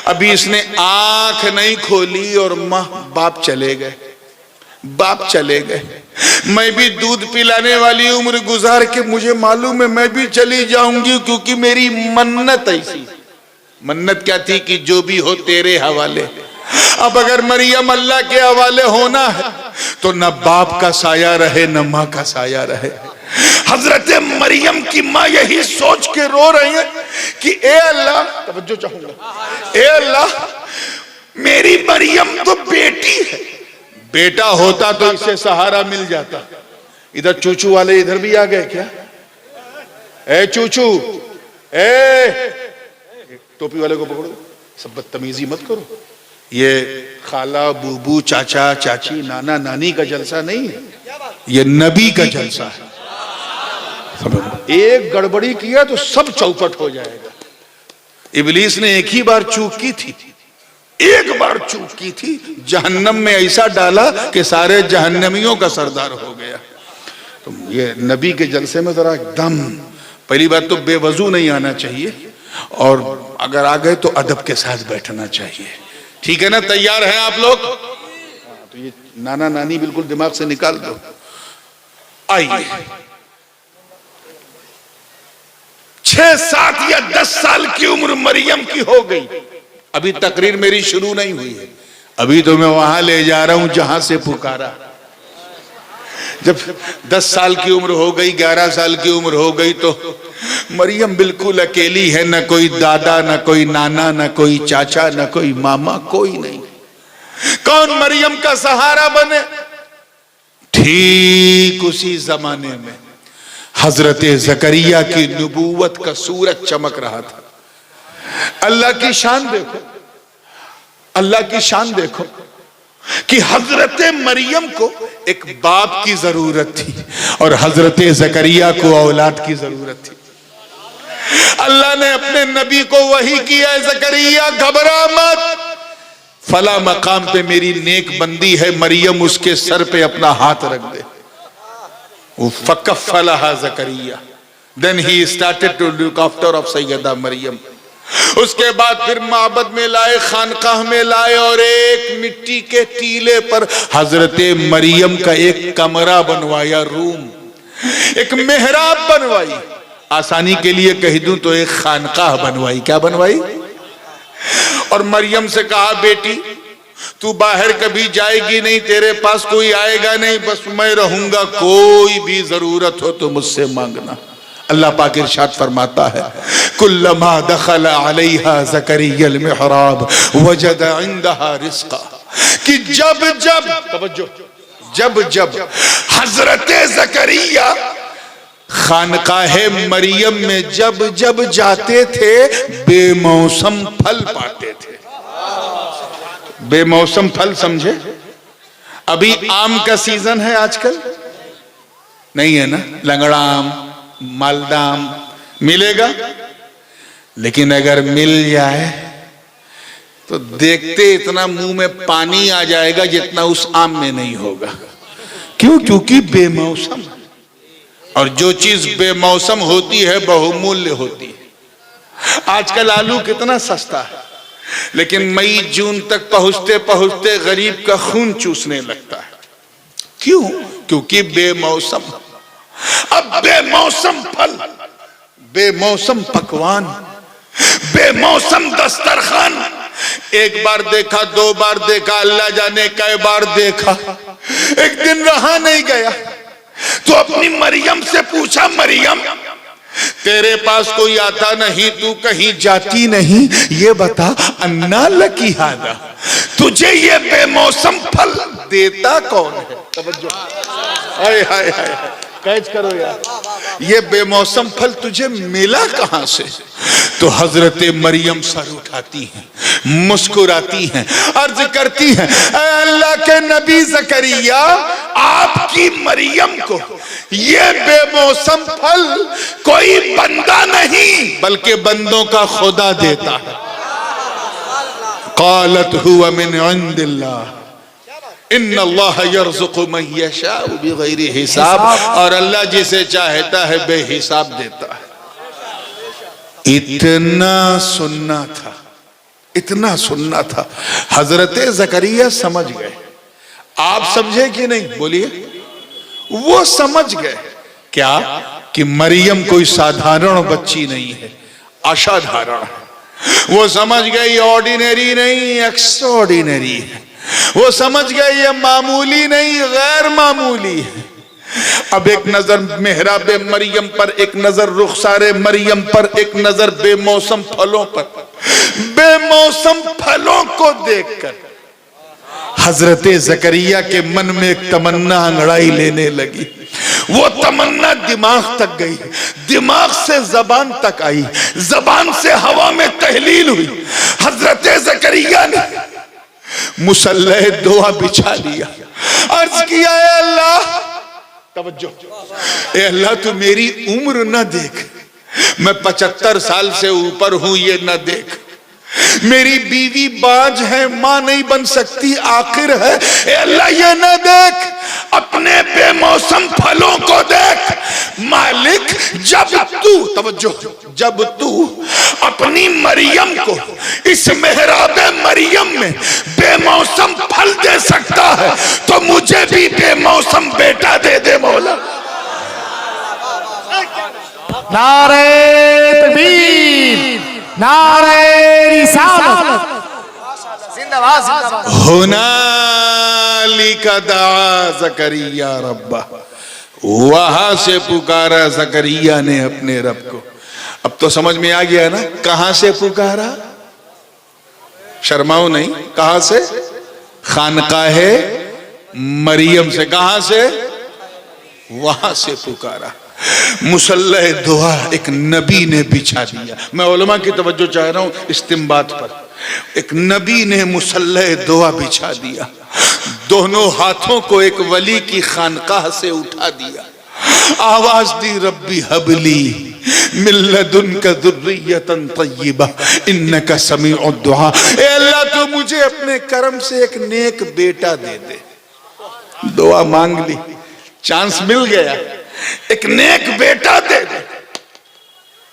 Speaker 1: अभी इसने आंख नहीं खोली और मां बाप चले गए, बाप चले गए। मैं भी दूध पिलाने वाली उम्र गुजार के मुझे मालूम है मैं भी चली जाऊंगी, क्योंकि मेरी मन्नत ऐसी। मन्नत क्या थी कि जो भी हो तेरे हवाले। अब अगर मरियम अल्लाह के हवाले होना है तो न बाप का साया रहे न मां का साया रहे। हजरत मरियम की मां यही सोच के रो रही है कि ए अल्लाह, तवज्जो चाहूंगा, ए अल्लाह मेरी मरियम तो बेटी है, बेटा होता तो इसे सहारा मिल जाता। इधर चूचू वाले इधर भी आ गए क्या? ए चूचू, ए टोपी वाले को पकड़ो, सब बदतमीजी मत करो। ये खाला बूबू चाचा चाची नाना नानी का जलसा नहीं है, ये नबी का जलसा है। एक गड़बड़ी किया तो सब चौपट हो जाएगा। इब्लीस ने एक ही बार चूक की थी, एक बार चूक की थी, जहन्नम में ऐसा डाला कि सारे जहन्नमियों का सरदार हो गया। तो ये नबी के जलसे में जरा एकदम, पहली बात तो बेवजू नहीं आना चाहिए, और अगर आ गए तो अदब के साथ बैठना चाहिए। ठीक है ना? तैयार हैं आप लोग? तो ये नाना नानी बिल्कुल दिमाग से निकाल दो। आइए, 6, 7 या 10 साल की उम्र मरियम की हो गई। अभी तकरीर मेरी शुरू नहीं हुई है, अभी तो मैं वहां ले जा रहा हूं जहां से पुकारा। जब 10 साल की उम्र हो गई, 11 साल की उम्र हो गई, तो मरियम बिल्कुल अकेली है, न कोई दादा, न कोई नाना, न कोई चाचा, न कोई मामा, कोई नहीं। कौन मरियम का सहारा बने? ठीक उसी जमाने में हजरत जकरिया की नबूवत का सूरज चमक रहा था। अल्लाह की शान देखो, अल्लाह की शान देखो कि हजरत मरियम को एक बाप की जरूरत थी और हजरत जकरिया को औलाद की जरूरत थी। अल्लाह ने अपने नबी को वही किया, जकरिया घबरा मत, फला मकाम पे मेरी नेक बंदी है मरियम, उसके सर पे अपना हाथ रख दे। फकफ़लहा जकरिया, then he started to look after of सैयदा मरियम। उसके बाद फिर माबद में लाए, खानकाह में लाए, और एक मिट्टी के टीले पर हजरत मरियम का एक कमरा बनवाया, रूम, एक मेहराब बनवाई। आसानी के लिए कह दूं तो एक खानकाह बनवाई। क्या बनवाई? और मरियम से कहा, बेटी तू बाहर कभी जाएगी नहीं, तेरे पास कोई आएगा नहीं, बस मैं रहूंगा, कोई भी जरूरत हो तो मुझसे मांगना। अल्लाह पाक इरशाद फरमाता है, कुल्लमा दखल अलैहा ज़करियल मिहराब वजद इंदहा रिज़्क़ा, कि जब जब हजरत ज़करिया खानकाहे मरियम में जब जब जाते थे बेमौसम फल पाते थे। बेमौसम फल समझे? अभी आम का सीजन है आजकल, नहीं है ना? लंगड़ा आम, मालदा आम मिलेगा, लेकिन अगर मिल जाए तो देखते इतना मुंह में पानी आ जाएगा जितना उस आम में नहीं होगा। क्यों? क्योंकि बेमौसम। और जो चीज बेमौसम होती है बहुमूल्य होती है। आजकल आलू कितना सस्ता है, लेकिन मई जून तक पहुंचते पहुंचते गरीब का खून चूसने लगता है। क्यों? क्योंकि बेमौसम। अब बेमौसम फल, बेमौसम पकवान, बेमौसम दस्तरखान, एक बार देखा, दो बार देखा, अल्लाह जाने कई बार देखा, एक दिन रहा नहीं गया तो अपनी मरियम से पूछा, मरियम तेरे पास कोई आता नहीं, तू कहीं जाती नहीं, ये बता अन्ना लकी हादा, तुझे ये बेमौसम फल देता कौन है? तवज्जो, हाय हाय हाय, कैच करो यार, ये बेमौसम फल तुझे मिला कहां से? तो हजरत मरियम सर उठाती हैं, मुस्कुराती हैं, अर्ज करती हैं, अल्लाह के नबी ज़करिया, आपकी मरियम को ये बेमौसम फल कोई बंदा नहीं बल्कि बंदों का खुदा देता है। क़ालत हुवा मिन इंदिल्लाह इन्नल्लाह यर्ज़ुक़ु मन यशाअ बिग़ैरि हिसाब, और अल्लाह जिसे चाहता है बेहिसाब देता है। इतना सुनना था, इतना सुनना था, हजरत ज़करिया समझ गए। आप समझे कि नहीं? बोलिए। वो समझ गए क्या कि मरियम कोई साधारण बच्ची नहीं है, असाधारण है। वो समझ गए ये ऑर्डिनरी नहीं, एक्स्ट्राऑर्डिनरी है। वो समझ गए ये मामूली नहीं, गैर मामूली है। अब एक नजर मेहराब मरियम पर, एक नजर रुखसारे मरियम पर, एक नजर बेमौसम फलों पर। बेमौसम फलों को देखकर हजरत ज़करिया के मन में एक तमन्ना अंगड़ाई लेने लगी। वो तमन्ना दिमाग तक गई, दिमाग से जबान तक आई, जबान से हवा में तहलील हुई। हजरत ज़करिया ने मुसल्ले दुआ बिछा लिया, अर्ज किया, ए अल्लाह, तवज्जो, ए अल्लाह तू मेरी उम्र न देख, मैं 75 साल से ऊपर हूं ये न देख, मेरी बीवी बाज है, मां नहीं बन सकती, आखिर है, ए अल्लाह ये न देख, अपने बेमौसम फलों को देख। मालिक, जब तू, तवज्जो, जब तू अपनी मरियम को इस मेहराब मरियम में बेमौसम फल दे सकता है तो मुझे भी बेमौसम बेटा दे दे मौला।
Speaker 2: नारे तकबीर, नारे रिसालत, जिंदाबाद जिंदाबाद।
Speaker 1: हुनालिका दआ ज़करिया रब्बा, वहां से पुकारा ज़करिया ने अपने रब को। अब तो समझ में आ गया ना कहां से पुकारा? शर्माओ नहीं, कहां से? खानकाहे मरियम से। कहां से? वहां से पुकारा। मुसल्ले दुआ एक नबी ने बिछा दिया। मैं उलमा की तवज्जो चाह रहा हूं इस्तिंबात पर। एक नबी ने मुसल्ले दुआ बिछा दिया, दोनों हाथों को एक वली की खानकाह से उठा दिया, आवाज दी, रब्बी हबली मिन लदुनका ज़ुर्रियतन तय्यिबा इन्नका समीउद दुआ। ए अल्लाह तू मुझे अपने करम से एक नेक बेटा दे दे। दुआ मांग ली, चांस मिल गया, एक नेक बेटा दे दे।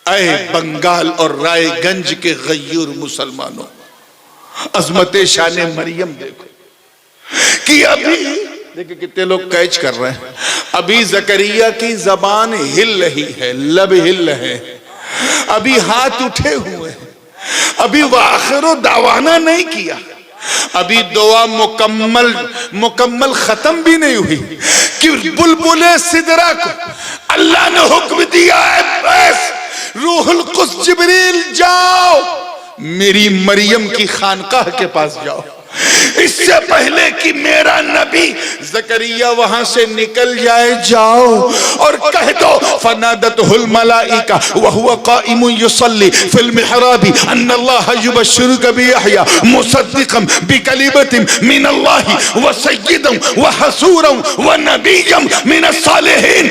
Speaker 1: ऐ बंगाल और रायगंज के गयूर मुसलमानों, अजमत शान मरियम देखो कि अभी देखिए कितने लोग कैच कर रहे हैं। अभी ज़करिया की जबान हिल रही है, लब हिल रहे हैं, अभी हाथ उठे हुए हैं, अभी वो आखिरो दावाना नहीं किया, अभी दुआ मुकम्मल खत्म भी नहीं हुई कि बुलबुले सिदरा को अल्लाह ने हुक्म दिया है, बस रूहुल कुद्स जिब्रील जाओ मेरी मरियम की खानकाह के पास जाओ। इससे पहले कि मेरा नबी ज़करिया वहां से निकल जाए, जाओ और कह दो फनादतहुल मलाइका व हुवा काइमुन युसल्ली फिल मिहराबी अन्नल्लाह युबश्शिरुका बियहया मुसद्दिक़न बिकलिमतिन मिनल्लाहि व सय्यिदन व हसूरन व नबिय्यन मिनस सालिहीन।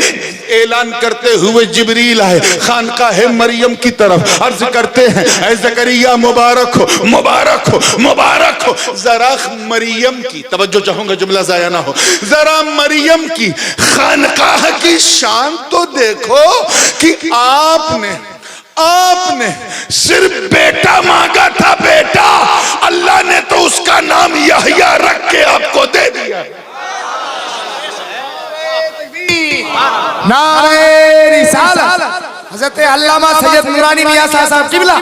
Speaker 1: ऐलान करते हुए जिब्रील आए खानकाह मरियम की तरफ, अर्ज करते हैं ऐ ज़करिया मुबारक हो, मुबारक हो, मुबारक हो। जरा मरियम की तवज्जो चाहूंगा, जुमला जाया ना हो, जरा मरियम की खानकाह की शान तो देखो कि आपने सिर्फ बेटा मांगा था, बेटा, अल्लाह ने तो उसका नाम यहया रख के आपको दे दिया।
Speaker 2: नारे रिसालत हज़रत अल्लामा सैयद नूरानी मियां साहब किबला।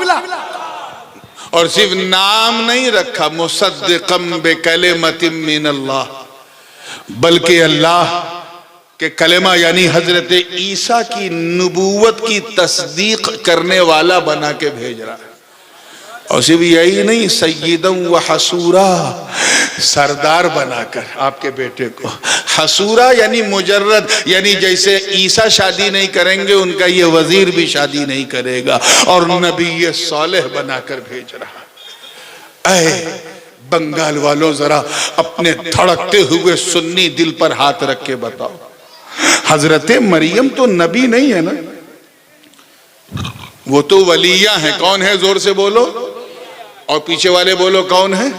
Speaker 1: और सिर्फ नाम नहीं रखा मुसद्दिक़म बिकलिमतिन मिनल्लाह, बल्कि अल्लाह के कलेमा यानी हजरत ईसा की नबूवत की तस्दीक करने वाला बना के भेज रहा है। और सिर्फ यही नहीं, सय्यदन व हसूरा, सरदार बनाकर आपके बेटे को। हसूरा यानी मुजर्रद, यानी जैसे ईसा शादी नहीं करेंगे उनका ये वजीर भी शादी नहीं करेगा, और नबी सालेह बनाकर भेज रहा। ऐ बंगाल वालों, जरा अपने धड़कते हुए सुन्नी दिल पर हाथ रख के बताओ, हजरत मरियम तो नबी नहीं है ना, वो तो वलिया है। कौन है? जोर से बोलो, और पीछे वाले बोलो कौन है?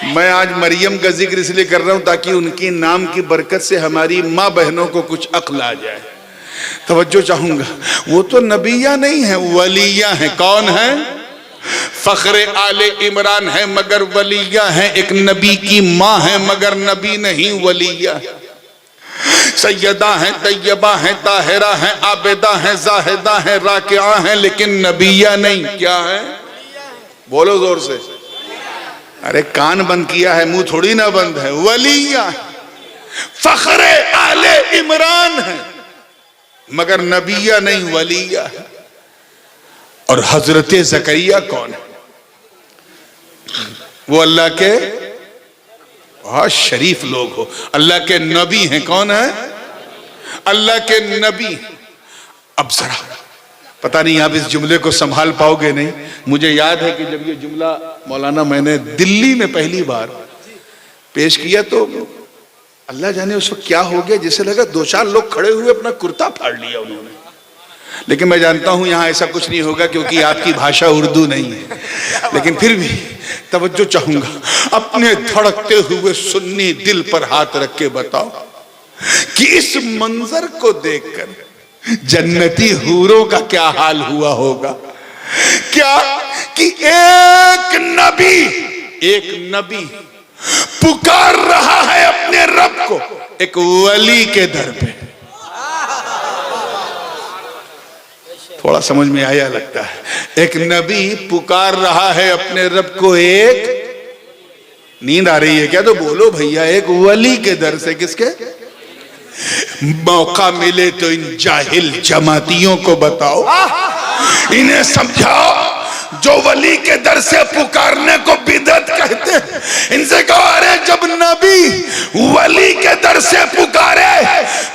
Speaker 1: मैं आज मरियम का जिक्र इसलिए कर रहा हूं ताकि उनकी नाम की बरकत से हमारी माँ बहनों को कुछ अक्ल आ जाए। तवज्जो चाहूंगा, वो तो नबिया नहीं है, वलिया है। कौन है? फख्रे आले इमरान है मगर वलिया है। एक नबी की माँ है मगर नबी नहीं, वलिया है। सैयदा है, तैयबा है, ताहिरा है, आबिदा है, जाहिदा है, राकिआ है, लेकिन नबिया नहीं। क्या है? बोलो जोर से। अरे कान बंद किया है, मुंह थोड़ी ना बंद है। वलिया, फख्रे आले इमरान है मगर नबिया नहीं, वलिया है। और हजरत ज़करिया कौन है? वो अल्लाह के बहुत शरीफ लोग हो, अल्लाह के नबी हैं। कौन है? अल्लाह के नबी। अब जरा पता नहीं आप इस जुमले को संभाल पाओगे नहीं। मुझे याद है कि जब ये जुमला मौलाना मैंने दिल्ली में पहली बार पेश किया तो अल्लाह जाने उस वक्त क्या हो गया, जिसे लगा दो चार लोग खड़े हुए अपना कुर्ता फाड़ लिया उन्होंने। लेकिन मैं जानता हूं यहां ऐसा कुछ नहीं होगा क्योंकि आपकी भाषा उर्दू नहीं है, लेकिन फिर भी तवज्जो चाहूंगा, अपने धड़कते हुए सुन्नी दिल पर हाथ रख के बताओ कि इस मंजर को देखकर जन्नती हूरों का क्या हाल हुआ होगा। क्या कि एक नबी पुकार रहा है अपने रब को एक वली के दर पे। थोड़ा समझ में आया लगता है। एक नबी पुकार रहा है अपने रब को, एक नींद आ रही है क्या? तो बोलो भैया, एक वली के दर से। किसके? मौका मिले तो इन जाहिल जमातियों को बताओ, इन्हें समझाओ जो वली के दर से पुकारने को बिदअत कहते हैं। इनसे कहो अरे जब नबी वली के दर से पुकारे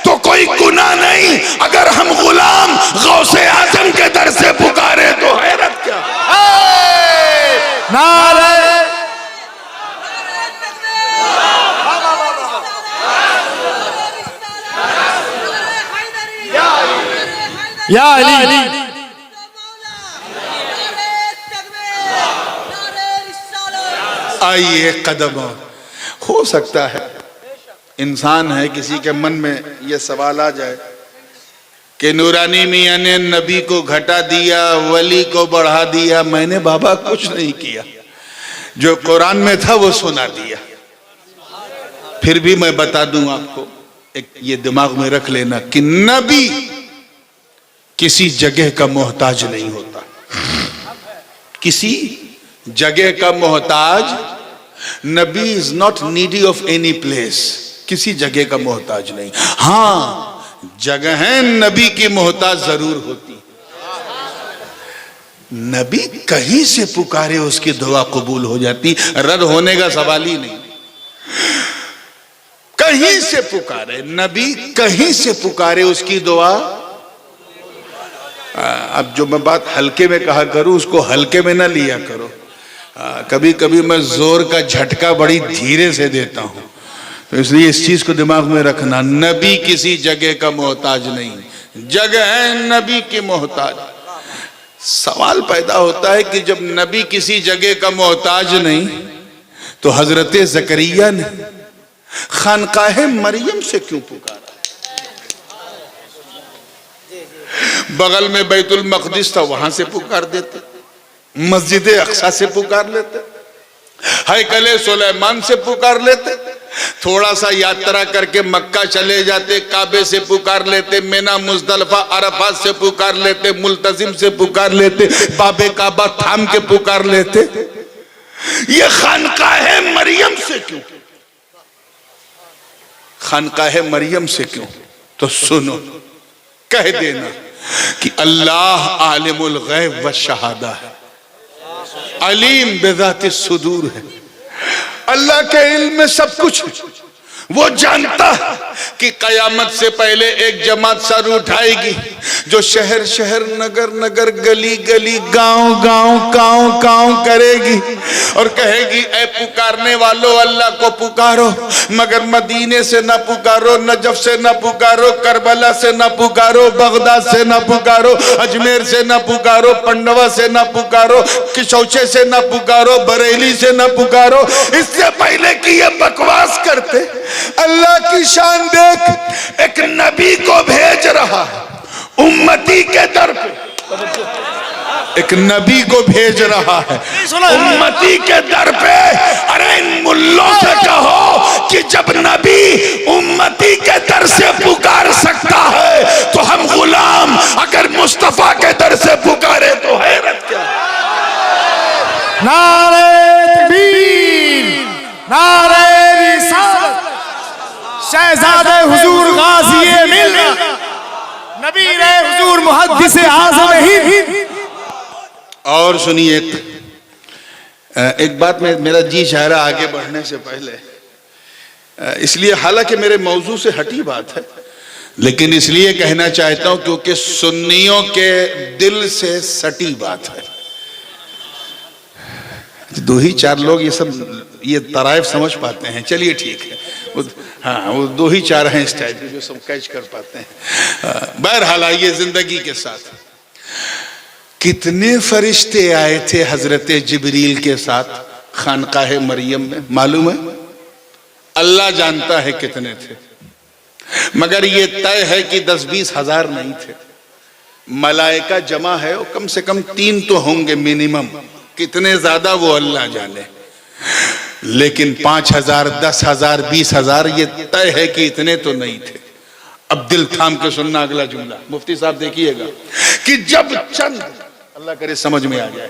Speaker 1: तो कोई गुनाह नहीं, अगर हम गुलाम गौसे आजम के दर से पुकारे तो हैरत क्या।
Speaker 2: नारे या अली।
Speaker 1: आइए कदम। हो सकता है इंसान है, किसी के मन में यह सवाल आ जाए कि नूरानी मियां ने नबी को घटा दिया, वली को बढ़ा दिया। मैंने बाबा कुछ नहीं किया, जो कुरान में था वो सुना दिया। फिर भी मैं बता दूं आपको, एक ये दिमाग में रख लेना कि नबी किसी जगह का मोहताज नहीं होता, किसी जगह का मोहताज नबी is not needy of any place, किसी जगह का मोहताज नहीं। हां, जगहें नबी की मोहताज जरूर होती। नबी कहीं से पुकारे उसकी दुआ कबूल हो जाती, रद्द होने का सवाल ही नहीं। कहीं से पुकारे नबी, कहीं से पुकारे उसकी दुआ। अब जो मैं बात हल्के में कहा करूं, उसको हल्के में ना लिया करो। कभी कभी मैं जोर का झटका बड़ी धीरे से देता हूं, तो इसलिए इस चीज को दिमाग में रखना। नबी किसी जगह का मोहताज नहीं, जगह है नबी की मोहताज। सवाल पैदा होता है कि जब नबी किसी जगह का मोहताज नहीं, तो हजरत जकरिया ने खानकाहे मरियम से क्यों पुकारा? बगल में बैतुल मकदिस था, वहां से पुकार देते, मस्जिद अक्सा से पुकार लेते, हैकले सुलेमान से पुकार लेते, थोड़ा सा यात्रा करके मक्का चले जाते, काबे से पुकार लेते, मिना मुजदलफा अरफात से पुकार लेते, मुल्तजिम से पुकार लेते, बाबे काबा थाम के पुकार लेते। ये खानकाहे मरियम से क्यों? खानकाहे मरियम से क्यों? तो सुनो, कह देना कि अल्लाह आलिमुल गैब व शहादा है, अलीम बिज़ाति सुदूर है। अल्लाह के इल्म में सब कुछ, वो जानता कि कयामत से पहले एक जमात सर उठाएगी जो शहर शहर, नगर नगर, गली गली, गांव गांव, कांव कांव करेगी और कहेगी, ऐ पुकारने वालों, अल्लाह को पुकारो, मगर मदीने से ना पुकारो, नजफ से ना पुकारो, करबला से ना पुकारो, बगदाद से ना पुकारो, अजमेर से ना पुकारो, पंडवा से ना पुकारो, किशौचे से ना पुकारो, बरेली से ना पुकारो। इससे पहले कि ये बकवास करते, अल्लाह की शान देख, एक नबी को भेज रहा है उम्मती के दर पे, एक नबी को भेज रहा है उम्मती के दर पे। अरे इन मुल्लों से कहो कि जब नबी उम्मती के दर से पुकार सकता है, तो हम गुलाम अगर मुस्तफा के दर से पुकारे तो हैरत क्या?
Speaker 2: नारे तकबीर, नारे रिसालत, शहजादे हुजूर गाज़ी मिल्लत, नबी रे हुजूर मुहद्दिस आज़म ही।
Speaker 1: और सुनिए, एक बात में मेरा जी चाह रहा आगे बढ़ने से पहले, इसलिए हालांकि मेरे मौजू से हटी बात है, लेकिन इसलिए कहना चाहता हूं क्योंकि सुन्नियों के दिल से सटी बात है। दो ही चार लोग ये सब ये तराइफ समझ पाते हैं, चलिए ठीक है, हाँ वो दो ही चार हैं इस टाइप के जो सब कैच कर पाते हैं। बहरहाल आइए जिंदगी के साथ, कितने फरिश्ते आए थे हजरत जिब्रील के साथ खानकाहे मरियम में, मालूम है? अल्लाह जानता है कितने थे, मगर ये तय है कि 10-20 हजार नहीं थे। मलाइका जमा है और कम से कम 3 तो होंगे मिनिमम, कितने ज्यादा वो अल्लाह जाने, लेकिन 5,000, 10,000, 20,000 ये तय है कि इतने तो नहीं थे। अब दिल थाम के सुनना अगला जुमला, मुफ्ती साहब देखिएगा कि जब चंद, अल्लाह करे समझ में आ जाए,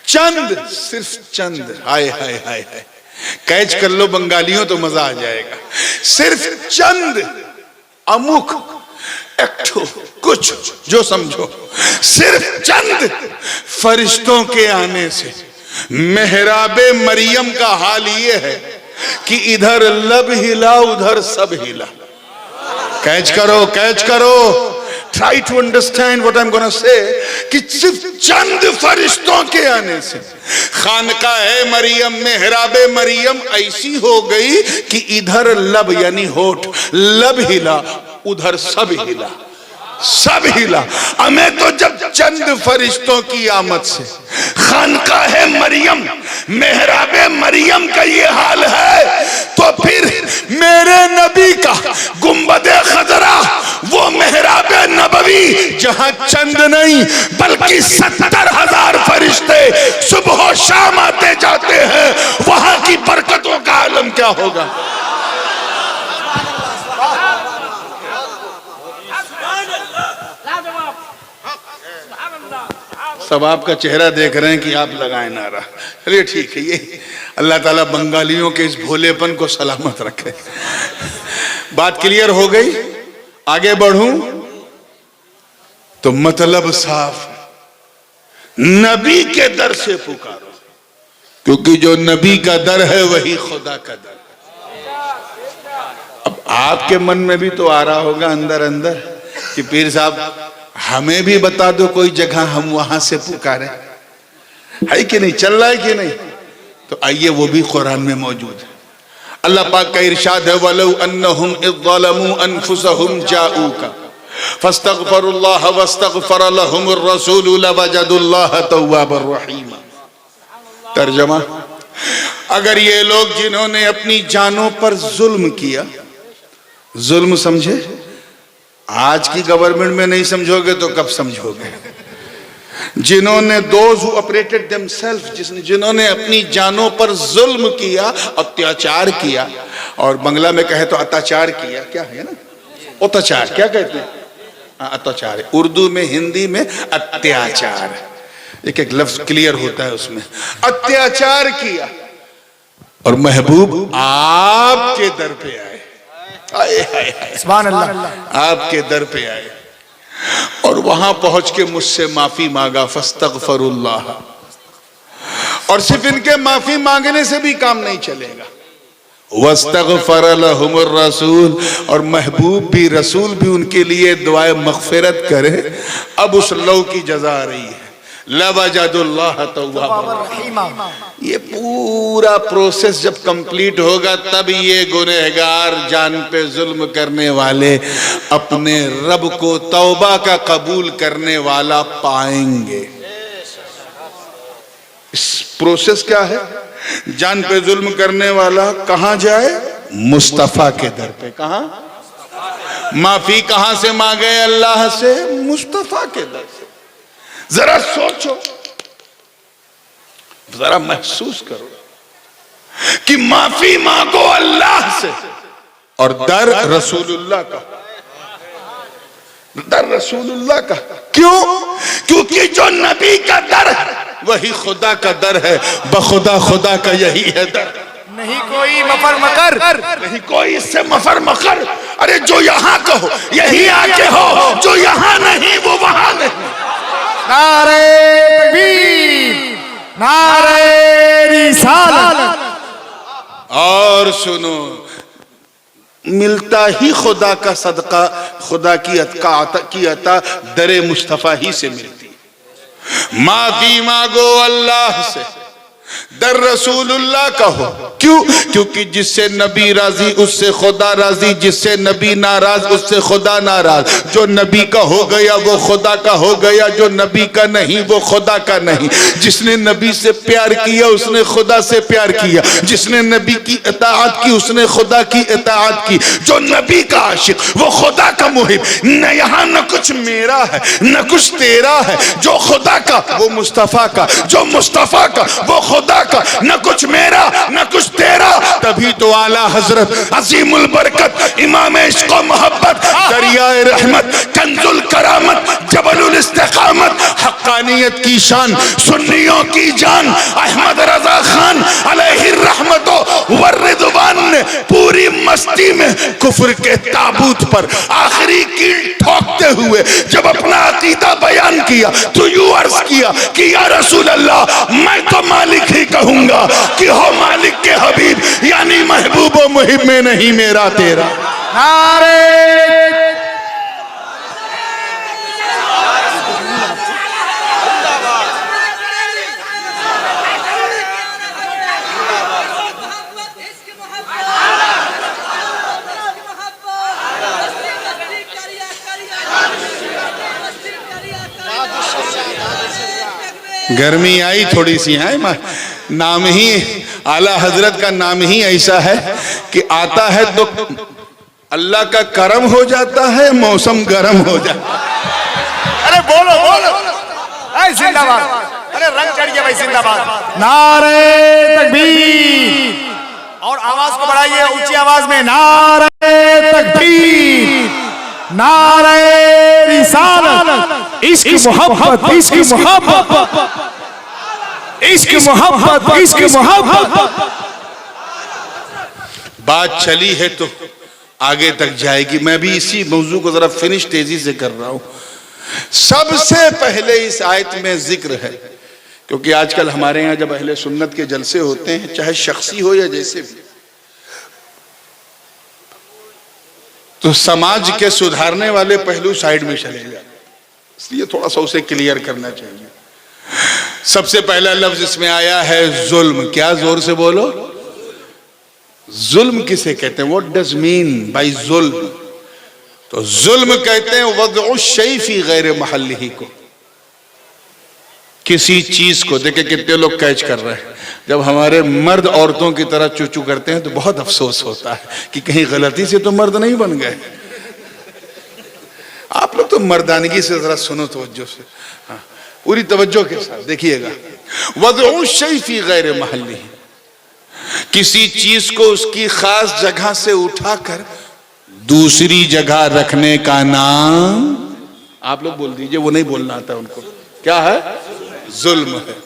Speaker 1: चंद, सिर्फ चंद, हाय हाय हाय हाय, कैच कर लो बंगालियों तो मजा आ जाएगा, सिर्फ चंद, अमुक, एकठो, कुछ जो समझो, सिर्फ चंद फरिश्तों के आने से मेहराबे मरियम का हाल ये है कि इधर लब हिला, उधर सब हिला। कैच करो, कैच करो, try to understand what I am gonna say, कि सिर्फ चंद फरिश्तों के आने से खानकाहे मरियम, मेहराबे मरियम ऐसी हो गई कि इधर लब यानी होठ, लब हिला, उधर सब हिला, सब हिला। हमें तो जब चंद फरिश्तों की आमद से खानकाहे मरियम, मेहराबे मरियम का ये हाल है, तो फिर मेरे नबी का गुंबदे खजरा, वो मेहराबे नबवी जहां चंद नहीं बल्कि 70,000 फरिश्ते सुबह शाम आते जाते हैं, वहां की बरकतों का आलम क्या होगा? सब आपका चेहरा देख रहे हैं कि आप लगाए नारा। चलिए ठीक है, ये अल्लाह ताला बंगालियों के इस भोलेपन को सलामत रखे। बात क्लियर हो गई, आगे बढ़ूं तो मतलब साफ, नबी के दर से पुकारो, क्योंकि जो नबी का दर है वही खुदा का दर। अब आपके मन में भी तो आ रहा होगा अंदर अंदर कि पीर साहब हमें भी बता दो कोई जगह हम वहां से पुकारे, है कि नहीं, चल रहा है कि नहीं? तो आइए वो भी कुरान में मौजूद है। अल्लाह पाक का इरशाद है, वलौ अन्नहुम इज़ ज़लमू अनफुसहुम जाऊका फस्तगफरुल्लाह वस्तगफर लहुमुर रसूल लवजदुल्लाह तव्वाबर रहीमा। तर्जमा, अगर ये लोग जिन्होंने अपनी जानों पर जुल्म किया, जुल्म समझे, आज की गवर्नमेंट में नहीं समझोगे तो कब समझोगे? जिन्होंने दोज हु ऑपरेटेड देमसेल्फ, जिन्होंने अपनी जानों पर जुल्म किया, अत्याचार किया, और बंगला में कहे तो अत्याचार किया, क्या है ना, अत्याचार क्या कहते हैं, अत्याचार, उर्दू में, हिंदी में अत्याचार, एक एक लफ्ज क्लियर होता है उसमें, अत्याचार किया, और महबूब आपके दर पे आए,
Speaker 2: सुभान अल्लाह,
Speaker 1: आपके दर पे आए और वहां पहुंच के मुझसे माफी मांगा, फस्तगफरुल्लाह। और सिर्फ इनके माफी मांगने से भी काम नहीं चलेगा, वस्तगफर लहुमुर रसूल, और महबूब भी, रसूल भी उनके लिए दुआए मगफिरत करे। अब उस लौ की जजा आ रही है, लवजदुल्लाह तव्वाबर रहीमा। ये पूरा प्रोसेस जब कंप्लीट होगा तब ये गुनहगार, जान पे जुल्म करने वाले, अपने रब को तौबा का कबूल करने वाला पाएंगे। इस प्रोसेस क्या है? जान पे जुल्म करने वाला कहां जाए? मुस्तफा के दर पे। कहां? माफी कहां से मांगे? अल्लाह से, मुस्तफा के दर से। जरा सोचो, जरा महसूस करो कि माफी मांगो अल्लाह से और दर रसूलुल्लाह का, दर रसूलुल्लाह का। क्यों? क्योंकि जो नबी का दर है वही खुदा का दर है, बखुदा खुदा का यही है दर।
Speaker 2: नहीं कोई मफर मकर,
Speaker 1: नहीं कोई इससे मफर मकर। अरे जो यहां का हो यही आके हो, जो यहां नहीं वो वहां नहीं।
Speaker 2: नारे तकबीर, नारे रिसालत।
Speaker 1: और सुनो, मिलता ही खुदा का सदका, खुदा की अता दरे मुस्तफा ही से मिलती। माफी मांगो अल्लाह से, दर रसूलुल्लाह का हो। क्यों? क्योंकि जिससे नबी राजी उससे खुदा राजी, जिससे नबी नाराज उससे खुदा नाराज। जो नबी का हो गया वो खुदा का हो गया, जो नबी का नहीं वो खुदा का नहीं। जिसने नबी से प्यार किया उसने खुदा से प्यार किया, जिसने नबी की इताअत की उसने खुदा की इताअत की। जो नबी का आशिक वो खुदा का मुहिब। न यहाँ न कुछ मेरा है न कुछ तेरा है, जो खुदा का वो मुस्तफा का, जो मुस्तफा का वो खुदा का, न कुछ मेरा न कुछ तेरा। तभी तो आला हजरत अजीमुल बरकत, इमाम इश्क व मोहब्बत, दरियाए रहमत, कंजुल करामत, जबलुल इस्तिकामत, हक्कानियत की शान, सुन्नियों की जान, अहमद रजा खान अलैहि रहमतो व रिदवान ने पूरी मस्ती में कुफ्र के ताबूत पर आखिरी कील ठोकते हुए जब अपना अकीदा बयान किया तो यूं अर्ज किया कि या रसूल अल्लाह, मैं तो मालिक ही कहूंगा कि हो मालिक के हबीब, यानी महबूब व मुहिब में नहीं मेरा तेरा।
Speaker 2: नारे
Speaker 1: गर्मी आई थोड़ी सी है, नाम ही आला हजरत का नाम ही ऐसा है कि आता है तो अल्लाह का करम हो जाता है, मौसम गर्म हो जाता है।
Speaker 2: अरे बोलो बोलो, ऐ जिंदाबाद, अरे रंग चढ़ गया भाई, जिंदाबाद। नारे तकबीर, और आवाज को बढ़ाइए ऊंची आवाज में, नारे तकबीर, नारे रिसालत, इश्क मोहब्बत, इश्क मोहब्बत, इश्क मोहब्बत, इश्क मोहब्बत।
Speaker 1: बात चली है तो आगे तक जाएगी। मैं भी इसी मौजू को जरा फिनिश तेजी से कर रहा हूं। सबसे पहले इस आयत में जिक्र है, क्योंकि आजकल हमारे यहाँ जब अहले सुन्नत के जलसे होते हैं, चाहे शख्सी हो या जैसे भी, तो समाज के सुधारने वाले पहलू साइड में चले जाते, इसलिए थोड़ा सा उसे क्लियर करना चाहिए। सबसे पहला लफ्ज इसमें आया है जुल्म। क्या, जोर से बोलो। जुल्म किसे कहते हैं? व्हाट डज मीन बाय जुल्म? तो जुल्म कहते हैं वज़उ शै फी गैर महल्लिही को, किसी चीज को। देखिए कितने लोग कैच कर रहे हैं, जब हमारे मर्द औरतों की तरह चूचू करते हैं तो बहुत अफसोस होता है कि कहीं गलती से तो मर्द नहीं बन गए। आप लोग तो मर्दानगी से जरा सुनो तवज्जो से, हाँ, पूरी तवज्जो के साथ देखिएगा। वज़उ शै फी गैर महल्लिही, किसी चीज को उसकी खास जगह से उठाकर दूसरी जगह रखने का नाम, आप लोग बोल दीजिए, वो नहीं बोलना आता उनको, क्या है? जुल्म है।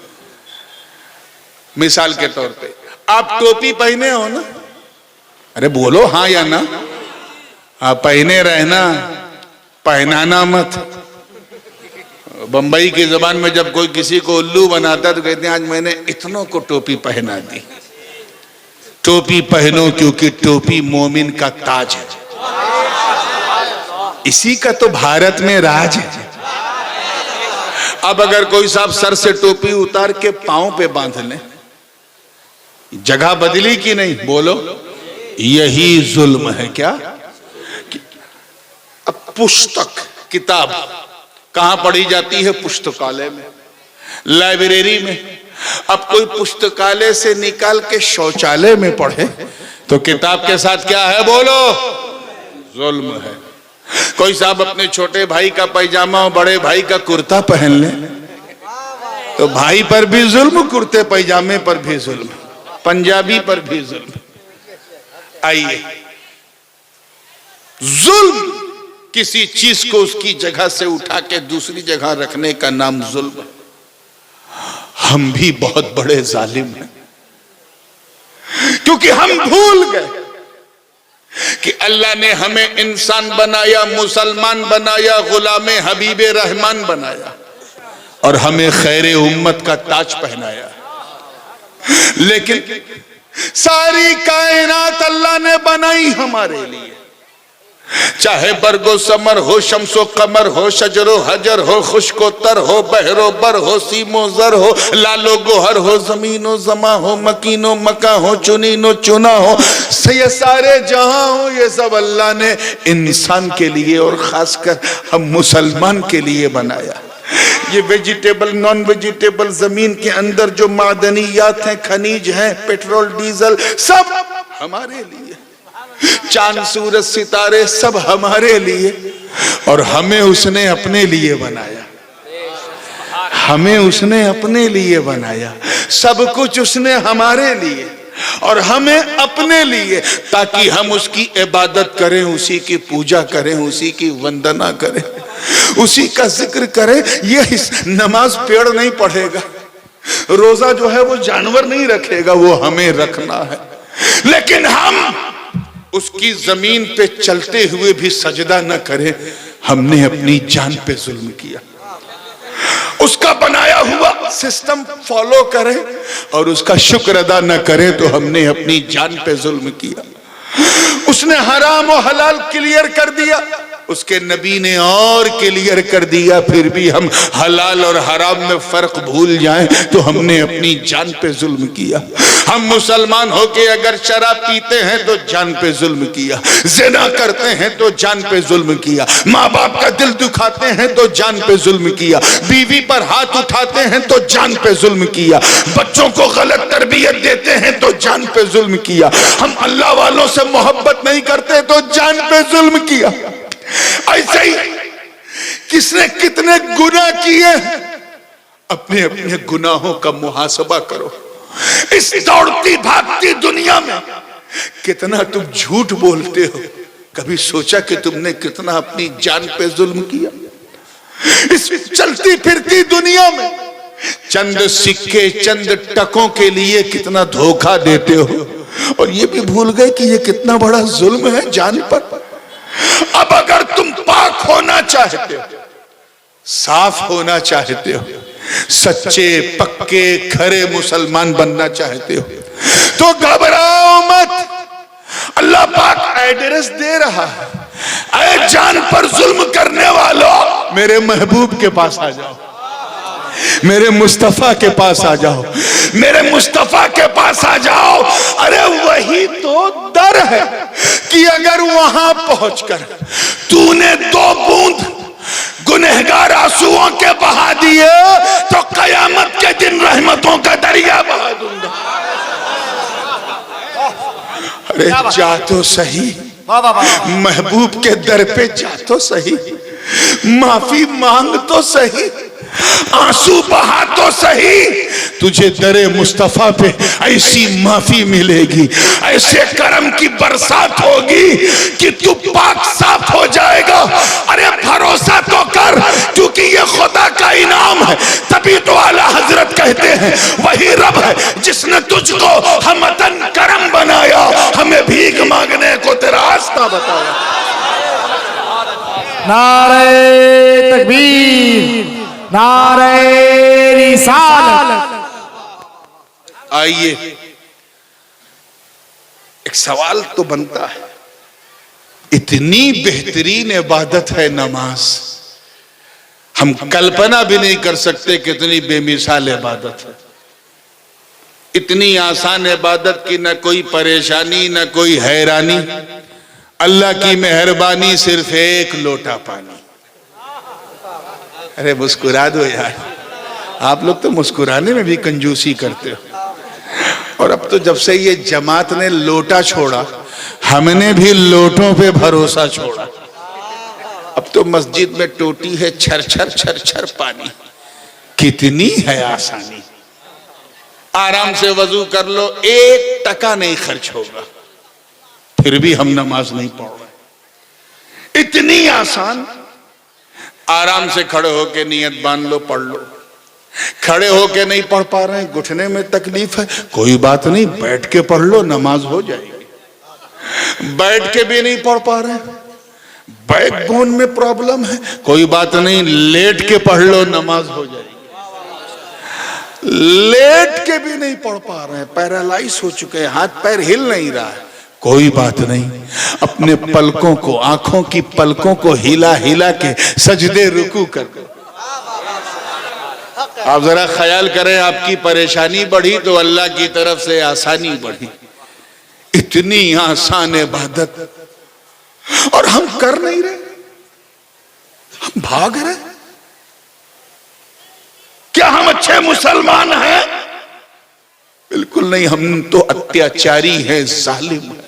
Speaker 1: मिसाल के तौर पे आप टोपी पहने हो ना, अरे बोलो हाँ या ना। आप पहने रहना, पहनाना मत। बंबई की जबान में जब कोई किसी को उल्लू बनाता तो कहते हैं आज मैंने इतनों को टोपी पहना दी। टोपी पहनो क्योंकि टोपी मोमिन का ताज है, इसी का तो भारत में राज है। अब अगर कोई साहब सर से टोपी उतार के पांव पे बांध ले, जगह बदली कि नहीं? बोलो, यही जुल्म है। क्या? अब पुस्तक, किताब कहां पढ़ी जाती है? पुस्तकालय में, लाइब्रेरी में। अब कोई पुस्तकालय से निकाल के शौचालय में पढ़े तो किताब के साथ क्या है? बोलो, जुल्म है। कोई साहब अपने छोटे भाई का पैजामा और बड़े भाई का कुर्ता पहन ले तो भाई पर भी जुल्म, कुर्ते पैजामे पर भी जुल्म, पंजाबी पर भी जुल्म। आइए, जुल्म किसी चीज को उसकी जगह से उठा के दूसरी जगह रखने का नाम जुल्म है। हम भी बहुत बड़े जालिम हैं, क्योंकि हम भूल गए कि अल्लाह ने हमें इंसान बनाया, मुसलमान बनाया, गुलामे हबीबे रहमान बनाया और हमें खैरे उम्मत का ताज पहनाया। लेकिन सारी कायनात अल्लाह ने बनाई हमारे लिए, चाहे बरगो समर हो, शम्सो कमर हो, शजरो हजर हो, खुशको तर हो, बहरो बर हो, सीमो जर हो, लालो गोहर हो, जमीनो जमा हो, मकीनो मका हो, चुनीनो चुना हो, ये सारे जहां हो, ये सब अल्लाह ने इंसान के लिए और खासकर हम मुसलमान के लिए बनाया। ये वेजिटेबल, नॉन वेजिटेबल, जमीन के अंदर जो मादनियात हैं, खनिज हैं, पेट्रोल, डीजल, सब हमारे लिए। चांद, सूरज, सितारे सब हमारे लिए, और हमें उसने अपने लिए बनाया। हमें उसने अपने लिए बनाया, सब कुछ उसने हमारे लिए और हमें अपने लिए, ताकि हम उसकी इबादत करें, उसी की पूजा करें, उसी की वंदना करें, उसी का जिक्र करें। ये नमाज पेड़ नहीं पढ़ेगा, रोजा जो है वो जानवर नहीं रखेगा, वो हमें रखना है। लेकिन हम उसकी जमीन पे चलते हुए भी सजदा न करें, हमने अपनी जान पे जुल्म किया। उसका बनाया हुआ सिस्टम फॉलो करें और उसका शुक्र अदा न करें तो हमने अपनी जान पे जुल्म किया। उसने हराम और हलाल क्लियर कर दिया, उसके नबी ने और क्लियर कर दिया, फिर भी हम हलाल और हराम में फर्क भूल जाएं तो हमने अपनी जान पे जुल्म किया। हम मुसलमान होके अगर शराब पीते हैं तो जान पे जुल्म किया, ज़िना करते हैं तो जान पे जुल्म किया, माँ बाप का दिल दुखाते हैं तो जान पे जुल्म किया, बीवी पर हाथ उठाते हैं तो जान पे जुल्म किया, बच्चों को गलत तरबियत देते हैं तो जान पे जुल्म किया, हम अल्लाह वालों से मोहब्बत नहीं करते तो जान पे जुल्म किया। ऐसे ही किसने कितने गुनाह किए, अपने अपने गुनाहों का मुहासबा करो। इस दौड़ती भागती दुनिया में कितना तुम झूठ बोलते हो, कभी सोचा कि तुमने कितना अपनी जान पे जुल्म किया? इस चलती फिरती दुनिया में चंद सिक्के चंद टकों के लिए कितना धोखा देते हो, और ये भी भूल गए कि ये कितना बड़ा जुल्म है जान पर। अब अगर तुम पाक होना चाहते हो, साफ होना चाहते हो, सच्चे पक्के खरे मुसलमान बनना चाहते हो, तो घबराओ मत। अल्लाह पाक एड्रेस दे रहा है, अरे जान पर जुल्म करने वालों, मेरे महबूब के पास आ जाओ, मेरे मुस्तफा के पास आ जाओ, मेरे मुस्तफा के पास आ जाओ। अरे वही तो दर है कि अगर वहां पहुंचकर तूने 2 बूंद गुनहगार आंसुओं के बहा दिए तो कयामत के दिन रहमतों का दरिया बहा दूंगा। अरे जा तो सही, महबूब के दर पे जा तो सही, माफी मांग तो सही, आंसू बहा तो सही, तुझे दरे मुस्तफा पे ऐसी माफी मिलेगी, ऐसे करम की बरसात होगी कि तू पाक साफ हो जाएगा। अरे भरोसा तो कर, क्योंकि ये खुदा का इनाम है। तभी तो आला हजरत कहते हैं वही रब है जिसने तुझको हमतन करम बनाया, हमें भीख मांगने को तेरा रास्ता बताया।
Speaker 2: नारे तकबीर, नारे रिसालत।
Speaker 1: आइए, एक सवाल तो बनता है, इतनी बेहतरीन इबादत है नमाज, हम कल्पना भी नहीं कर सकते कितनी बेमिसाल इबादत है। इतनी आसान इबादत की न कोई परेशानी न कोई हैरानी, अल्लाह की मेहरबानी, सिर्फ 1 लोटा पानी। अरे मुस्कुरा दो यार, आप लोग तो मुस्कुराने में भी कंजूसी करते हो। और अब तो जब से ये जमात ने लोटा छोड़ा, हमने भी लोटों पे भरोसा छोड़ा। अब तो मस्जिद में टोटी है, छर छर छर छर पानी। कितनी है आसानी, आराम से वजू कर लो, 1 टका नहीं खर्च होगा, फिर भी हम नमाज नहीं पढ़ रहे। इतनी आसान, आराम से खड़े होके नियत बांध लो, पढ़ लो। खड़े होके नहीं पढ़ पा रहे हैं, घुटने में तकलीफ है, कोई बात नहीं, बैठ के पढ़ लो, नमाज हो जाएगी। बैठ के भी नहीं पढ़ पा रहे, बैकबोन में प्रॉब्लम है, कोई बात नहीं, लेट के पढ़ लो, नमाज हो जाएगी। लेट के भी नहीं पढ़ पा रहे हैं, पैरालाइज हो चुके हैं, हाथ पैर हिल नहीं रहा है, कोई बात नहीं, अपने पलकों को, आंखों की पलकों को हिला हिला के सजदे रुकू कर दो। आप जरा ख्याल करें, आपकी परेशानी बढ़ी तो अल्लाह की तरफ से आसानी बढ़ी। इतनी आसान इबादत, और हम कर नहीं रहे, हम भाग रहे। क्या हम अच्छे मुसलमान हैं? बिल्कुल नहीं, हम तो अत्याचारी हैं, जालिम हैं,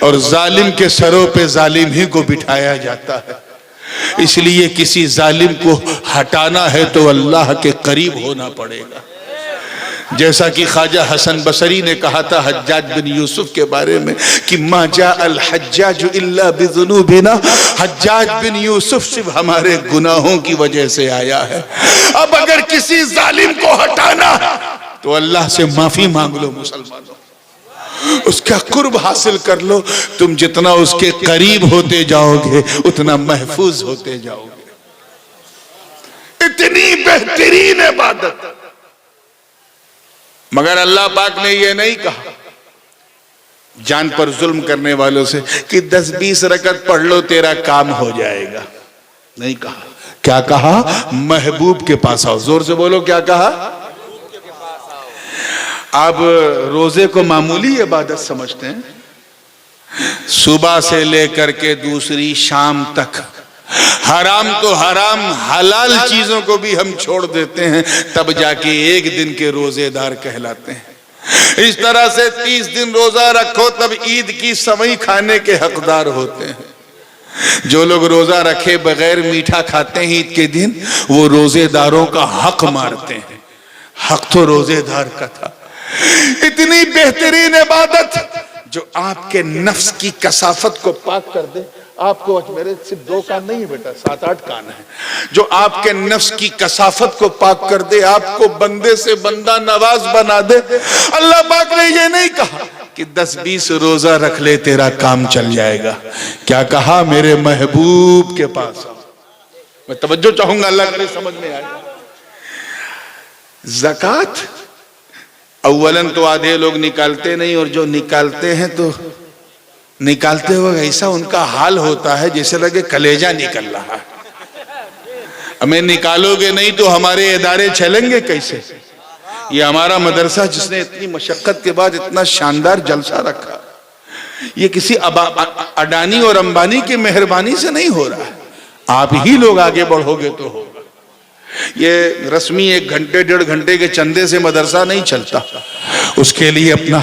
Speaker 1: और जालिम के सरों पे जालिम ही को बिठाया जाता है। इसलिए किसी जालिम को हटाना है तो अल्लाह के करीब होना पड़ेगा। जैसा कि ख्वाजा हसन बसरी ने कहा था हज्जाज बिन यूसुफ के बारे में कि मा जा अल हज्जाज इल्ला बिजुनूबिना, हज्जाज बिन यूसुफ सिर्फ हमारे गुनाहों की वजह से आया है। अब अगर किसी जालिम को हटाना तो अल्लाह से माफी मांग लो मुसलमानों, उसका कुर्ब हासिल कर लो। तुम जितना उसके करीब होते जाओगे उतना महफूज होते जाओगे। इतनी बेहतरीन इबादत, मगर अल्लाह पाक ने यह नहीं कहा जान पर जुल्म करने वालों से कि 10-20 रकत पढ़ लो तेरा काम हो जाएगा, नहीं कहा। क्या कहा? महबूब के पास आओ। जोर से बोलो, क्या कहा? आप रोजे को मामूली इबादत समझते हैं, सुबह से लेकर के दूसरी शाम तक हराम तो हराम, हलाल चीजों को भी हम छोड़ देते हैं, तब जाके एक दिन के रोजेदार कहलाते हैं। इस तरह से 30 दिन रोजा रखो तब ईद की सवई खाने के हकदार होते हैं। जो लोग रोजा रखे बगैर मीठा खाते हैं ईद के दिन, वो रोजेदारों का हक मारते हैं। हक तो रोजेदार का था। इतनी बेहतरीन इबादत जो आपके नफ्स की कसाफत को पाक कर दे। आपको मेरे सिर्फ 2 कान नहीं है बेटा, 7-8 कान है। जो आपके नफ्स की कसाफत को पाक कर दे, आपको बंदे से बंदा नवाज बना दे। अल्लाह पाक ने ये नहीं कहा कि 10-20 रोजा रख ले तेरा काम चल जाएगा। क्या कहा? मेरे महबूब के पास आओ। मैं तवज्जो चाहूंगा, अल्लाह करे समझ में आए। ज़कात अव्वलन तो आधे लोग निकालते नहीं, और जो निकालते हैं तो निकालते हुए ऐसा उनका हाल होता है जैसे लगे कलेजा निकल रहा है। हमें निकालोगे नहीं तो हमारे इदारे चलेंगे कैसे? ये हमारा मदरसा जिसने इतनी मशक्कत के बाद इतना शानदार जलसा रखा, ये किसी अडानी और अंबानी की मेहरबानी से नहीं हो रहा है। आप ही लोग आगे बढ़ोगे तो होगा। ये रस्मी 1 घंटे 1.5 घंटे के चंदे से मदरसा नहीं चलता, उसके लिए अपना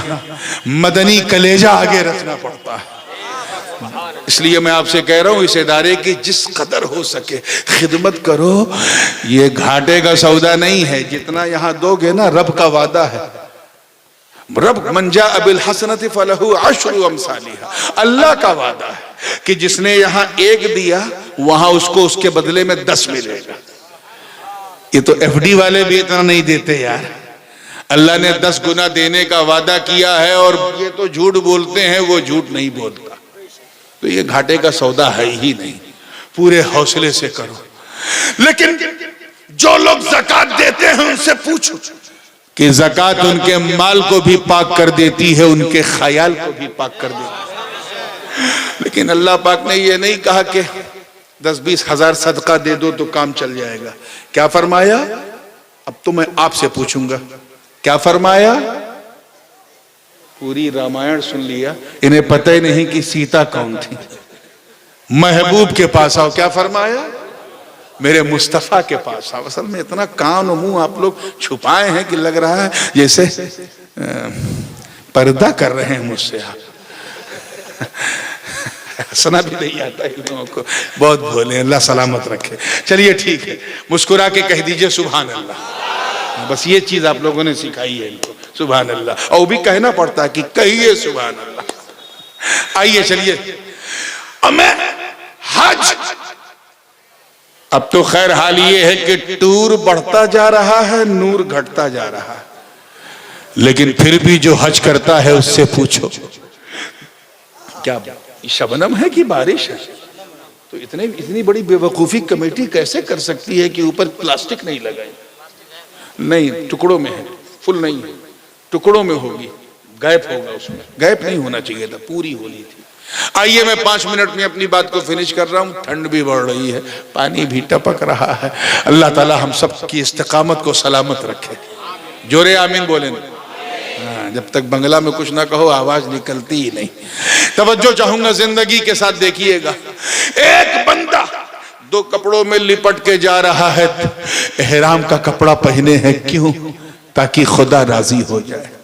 Speaker 1: मदनी कलेजा आगे रखना पड़ता है। इसलिए मैं आपसे कह रहा हूं, इस इदारे की जिस कदर हो सके खिदमत करो। ये घाटे का सौदा नहीं है, जितना यहां दोगे ना रब का वादा है। रब मंजा अबिल हसनत फलहु अशरु अमसालिहा, अल्लाह का वादा है कि जिसने यहां 1 दिया वहां उसको उसके बदले में 10 मिलेगा। ये तो एफडी वाले भी इतना नहीं देते यार। अल्लाह ने 10 गुना देने का वादा किया है, और ये तो झूठ बोलते हैं, वो झूठ नहीं बोलता। तो ये घाटे का सौदा है ही नहीं। पूरे हौसले से करो। लेकिन जो लोग ज़कात देते हैं उनसे पूछो कि ज़कात उनके माल को भी पाक कर देती है, उनके ख्याल को भी पाक कर देती है। लेकिन अल्लाह पाक ने ये नहीं कहा कि 10-20 हजार सदका दे दो तो काम चल जाएगा। क्या फरमाया? अब तो मैं आपसे पूछूंगा, क्या फरमाया? पूरी रामायण सुन लिया, इन्हें पता ही नहीं कि सीता कौन थी। महबूब के पास आओ। क्या फरमाया? मेरे मुस्तफा के पास आओ। असल में इतना कान और मुंह आप लोग छुपाए हैं कि लग रहा है जैसे पर्दा कर रहे हैं मुझसे आप। हंसना भी नहीं आता इन लोगों को, बहुत भोले। अल्लाह सलामत रखे। चलिए ठीक है, मुस्कुरा के कह दीजिए सुभान अल्लाह। बस ये चीज आप लोगों ने सिखाई है इनको, सुभान अल्लाह। और भी कहना पड़ता है कि कहिए सुभान अल्लाह। आइए चलिए, मैं हज, अब तो खैर हाल ये है कि टूर बढ़ता जा रहा है, नूर घटता जा रहा है। लेकिन फिर भी जो हज करता है उससे पूछो, क्या शबनम है कि बारिश है? तो इतनी बड़ी बेवकूफी कमेटी कैसे कर सकती है कि ऊपर प्लास्टिक नहीं लगाई? नहीं, टुकड़ों में है, फुल नहीं है, टुकड़ों में होगी, गैप होगा उसमें। गैप नहीं होना चाहिए था, पूरी होनी थी। आइए मैं 5 मिनट में अपनी बात को फिनिश कर रहा हूं। ठंड भी बढ़ रही है, पानी भी टपक रहा है। अल्लाह ताला हम सब की इस्तिकामत को सलामत रखे। जोरे आमीन बोले। हाँ, जब तक बंगला में कुछ ना कहो आवाज निकलती ही नहीं। तवज्जो चाहूंगा, जिंदगी के साथ देखिएगा। एक बंदा 2 कपड़ों में लिपट के जा रहा है। एहराम का कपड़ा पहने हैं, क्यों? ताकि खुदा राजी हो जाए।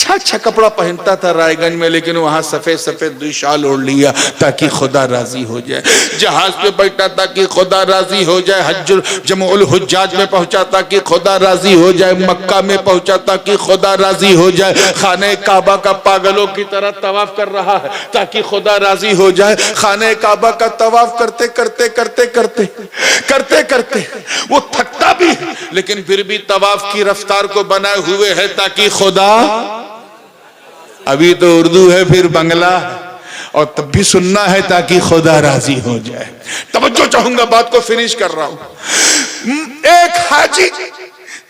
Speaker 1: अच्छा कपड़ा पहनता था रायगंज में, लेकिन वहां सफेद सफेद 2 शाल ओढ़ लिया ताकि खुदा राजी हो जाए। जहाज पे बैठा ताकि खुदा राजी हो जाए। हज्जुल जमुल हुज्जाज में पहुंचा ताकि खुदा राजी हो जाए। मक्का में पहुंचा ताकि खुदा राजी हो जाए। खाने काबा का पागलों की तरह तवाफ कर रहा है ताकि खुदा राजी हो जाए। खाने काबा का तवाफ करते करते करते करते करते करते वो थकता भी है, लेकिन फिर भी तवाफ की रफ्तार को बनाए हुए है ताकि खुदा, अभी तो उर्दू है फिर बंगला और तब भी सुनना है ताकि खुदा राजी हो जाए। तवज्जो चाहूंगा, बात को फिनिश कर रहा हूं। एक हाजी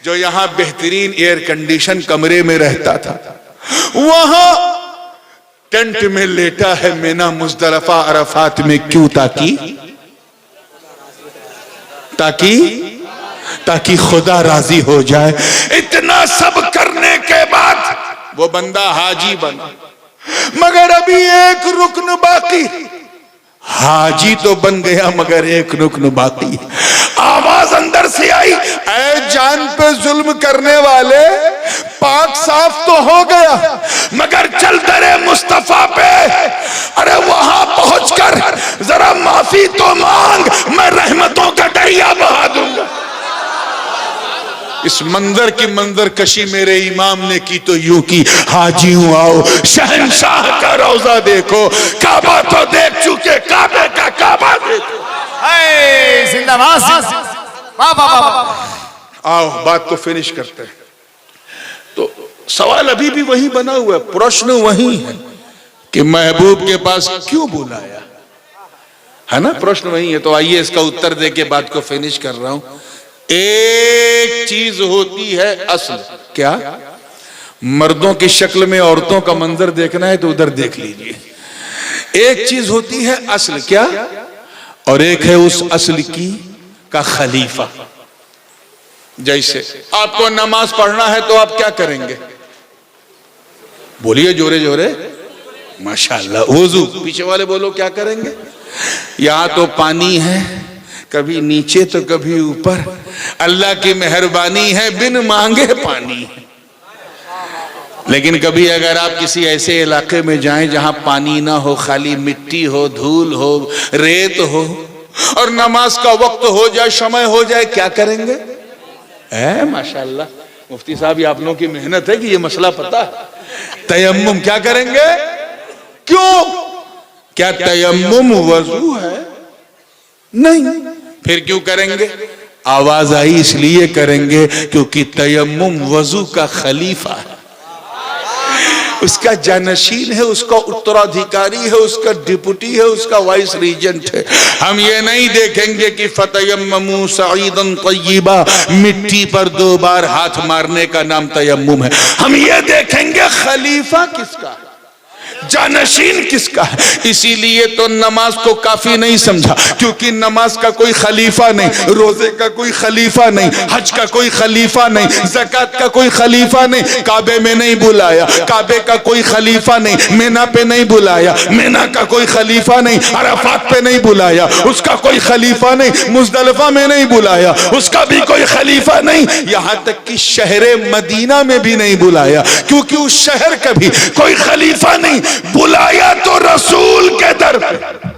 Speaker 1: जो यहां बेहतरीन एयर कंडीशन कमरे में रहता था, वहां टेंट में लेटा है मिना मुजदलिफा अरफात में। क्यों? ताकि खुदा राजी हो जाए। इतना सब करने के बाद वो बंदा हाजी बना, मगर अभी एक रुकन बाकी। हाजी तो बन गया मगर एक रुकन बाकी। आवाज अंदर से आई, ऐ जान पे जुल्म करने वाले, पाक साफ तो हो गया मगर चल दरे मुस्तफा पे। अरे वहां पहुंचकर जरा माफी तो मांग, मैं रहमतों का दरिया बहा दूंगा। इस मंजर की मंजर कशी मेरे इमाम ने की तो यूं की, हाजियों आओ शहंशाह का रोजा देखो, काबा तो देख चुके, काबे का काबा देखो।
Speaker 2: जिंदाबाद, वाह वाह वाह।
Speaker 1: आओ बात को फिनिश करते हैं। तो सवाल अभी भी वही बना हुआ है, प्रश्न वही है कि महबूब के पास क्यों बुलाया, है ना, प्रश्न वही है। तो आइए इसका उत्तर दे के बात को फिनिश कर रहा हूं। एक चीज होती है असल, क्या? मर्दों की शक्ल में औरतों का मंजर देखना है तो उधर देख लीजिए। एक चीज होती है असल, क्या? और एक है उस असल की का खलीफा। जैसे आपको नमाज पढ़ना है तो आप क्या करेंगे? बोलिए जोरे जोरे, माशाल्लाह। वुजू, पीछे वाले बोलो क्या करेंगे? यहां तो पानी है, कभी नीचे तो कभी ऊपर, अल्लाह की मेहरबानी है, बिन मांगे पानी है। लेकिन कभी अगर आप किसी ऐसे इलाके में जाएं जहां पानी ना हो, खाली मिट्टी हो, धूल हो, रेत हो, और नमाज का वक्त हो जाए, समय हो जाए, क्या करेंगे? माशाल्लाह मुफ्ती साहब, ये आप लोगों की मेहनत है कि ये मसला पता है। तयम्मुम क्या करेंगे? क्यों? क्या तयम्मुम वजू है? नहीं। फिर क्यों करेंगे? आवाज आई इसलिए करेंगे क्योंकि तयम्मुम वजू का खलीफा है, उसका जानशीन है, उसका उत्तराधिकारी है, उसका डिप्टी है, उसका वाइस रीजेंट है। हम ये नहीं देखेंगे कि फतयम्ममू सईदन तय्यबा, मिट्टी पर 2 बार हाथ मारने का नाम तयम्मुम है। हम ये देखेंगे खलीफा किसका है, जानशीन किसका है। इसीलिए तो नमाज को काफी नहीं समझा, क्योंकि नमाज का कोई खलीफा नहीं, रोजे का कोई खलीफा नहीं, हज का कोई खलीफा नहीं, ज़कात का कोई खलीफा नहीं, काबे में नहीं बुलाया, काबे का कोई खलीफा नहीं, मीना पे नहीं बुलाया, मीना का कोई खलीफा नहीं, अराफात पे नहीं बुलाया, उसका कोई खलीफा नहीं, मुज़दलिफा में नहीं बुलाया, उसका भी कोई खलीफा नहीं, यहां तक कि शहरे मदीना में भी नहीं बुलाया, क्योंकि उस शहर का भी कोई खलीफा नहीं। बुलाया तो रसूल के दर पे।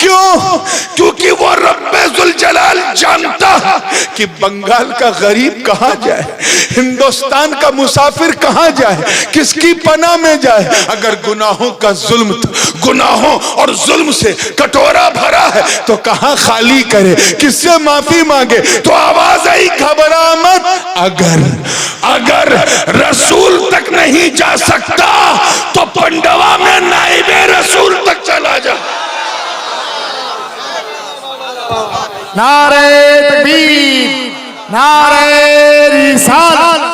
Speaker 1: क्यों? क्योंकि वो रब्बे जुल जलाल जानता है कि बंगाल का गरीब कहां जाए, हिंदुस्तान का मुसाफिर कहां जाए, किसकी पनाह में जाए। अगर गुनाहों का जुल्म, गुनाहों और जुल्म से कटोरा भरा है तो कहां खाली करे, किससे माफी मांगे। तो आवाज आई, घबरा मत, अगर रसूल तक नहीं जा सकता तो पंडवा में नाइबे रसूल तक चला जा।
Speaker 2: नारे तकबीर, नारे रिसालत।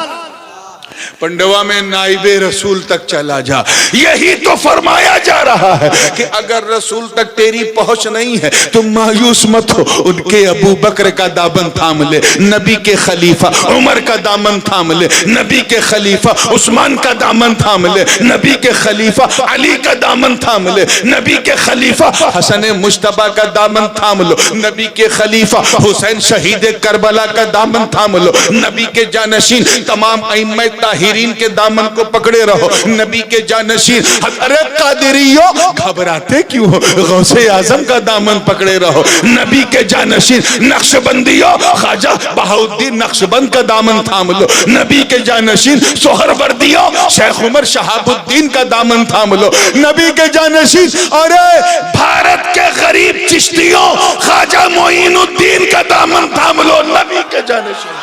Speaker 1: पंडवा में नाइबे रसूल तक चला जा। यही तो फरमाया जा रहा है कि अगर रसूल तक तेरी पहुंच नहीं है तो मायूस मत हो, उनके अबू बकर का दामन थाम ले, नबी के खलीफा उमर का दामन थाम ले, नबी के खलीफा उस्मान का दामन थाम ले, नबी के खलीफा अली का दामन थाम ले, नबी के खलीफा हसन मुश्तबा का दामन थाम लो, नबी के खलीफा हुसैन शहीद करबला का दामन थाम लो, नबी के जानशीन तमाम अइम्मा ताहिरीन के दामन को पकड़े रहो, नबी के जानशीन हज़रत कादिरियों घबराते क्यों हो, गौसे आजम का दामन पकड़े रहो, नबी के जानशीन नक्शबंदियों ख्वाजा बहाउद्दीन नक्शबंद का दामन थाम लो, नबी के जानशीन सोहरवर्दियों शेख उमर शहाबुद्दीन का दामन थाम लो, नबी के जानशीन अरे भारत के गरीब चिश्तियों ख्वाजा मोइनुद्दीन का दामन थाम लो, नबी के जानशीन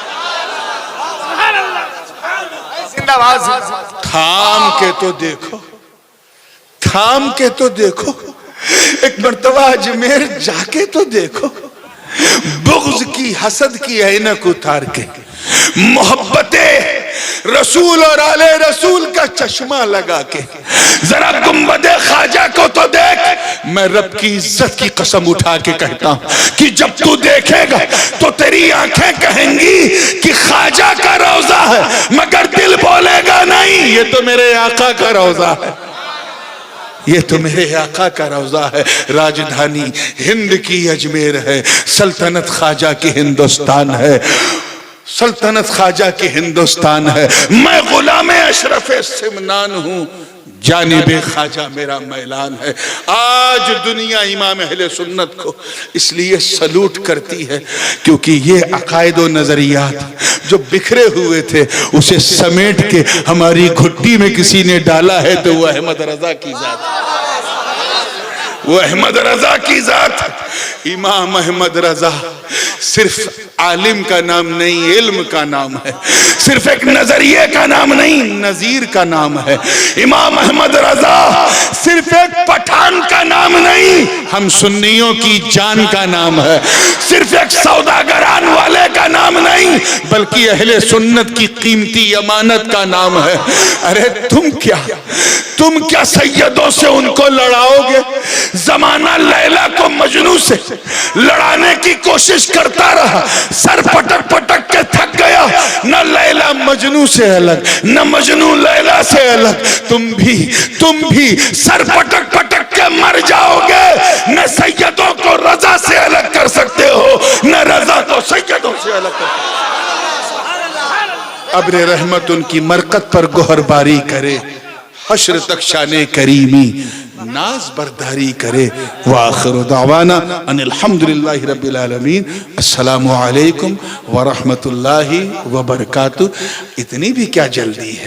Speaker 1: थाम के तो देखो, थाम के तो देखो, एक मर्तबा अजमेर जाके तो देखो, बुग़्ज़ की हसद की ऐनक उतार के मोहब्बते रसूल और आले रसूल का चश्मा लगा के जरा गुंबदे ख्वाजा को तो देख। मैं रब की इज्जत की कसम उठा के कहता हूं कि जब तू देखेगा तो तेरी आंखें कहेंगी कि ख्वाजा का रोजा है, मगर दिल बोलेगा नहीं ये तो मेरे आका का रोजा है, ये तो मेरे आका का रोजा है। राजधानी हिंद की अजमेर है, सल्तनत ख्वाजा की हिंदुस्तान है, सल्तनत ख्वाजा की हिंदुस्तान है। मैं गुलाम अशरफ सिमनान हूं, जानिबे ख्वाजा मेरा मैलान है। आज दुनिया इमाम अहले सुन्नत को इसलिए सलूट करती है क्योंकि ये अकायद व नजरियात जो बिखरे हुए थे उसे समेट के हमारी घुट्टी में किसी ने डाला है तो वो अहमद रजा की जात, वो अहमद रजा की जात। इमाम अहमद रजा सिर्फ आलिम का नाम नहीं, इल्म का नाम है। सिर्फ एक नजरिए का नाम नहीं, नजीर का नाम है। इमाम अहमद रजा सिर्फ एक पठान का नाम नहीं, हम सुन्नियों की जान का नाम है। सिर्फ एक सौदागरान वाले का नाम नहीं, बल्कि अहले सुन्नत की कीमती अमानत का नाम है। अरे तुम क्या सैयदों से उनको लड़ाओगे? जमाना लैला को मजनू से लड़ाने की कोशिश करता रहा, सर पटक पटक के थक गया। न लैला मजनू से अलग, न मजनू लैला से अलग। तुम भी सर पटक पटक के मर जाओगे। न सैयदों को रजा से अलग कर सकते हो, न रजा को सैयदों से अलग कर सकते हो। अब्र रहमत उनकी मरकत पर गोहरबारी करे, हश्र तक शाने करीमी नाज बरदारी करे। व आखिर दावाना अनिल हम्दुलिल्लाहि रब्बिल आलमीन। अस्सलामु अलैकुम व रहमतुल्लाहि व बरकातुहू। इतनी भी क्या जल्दी है?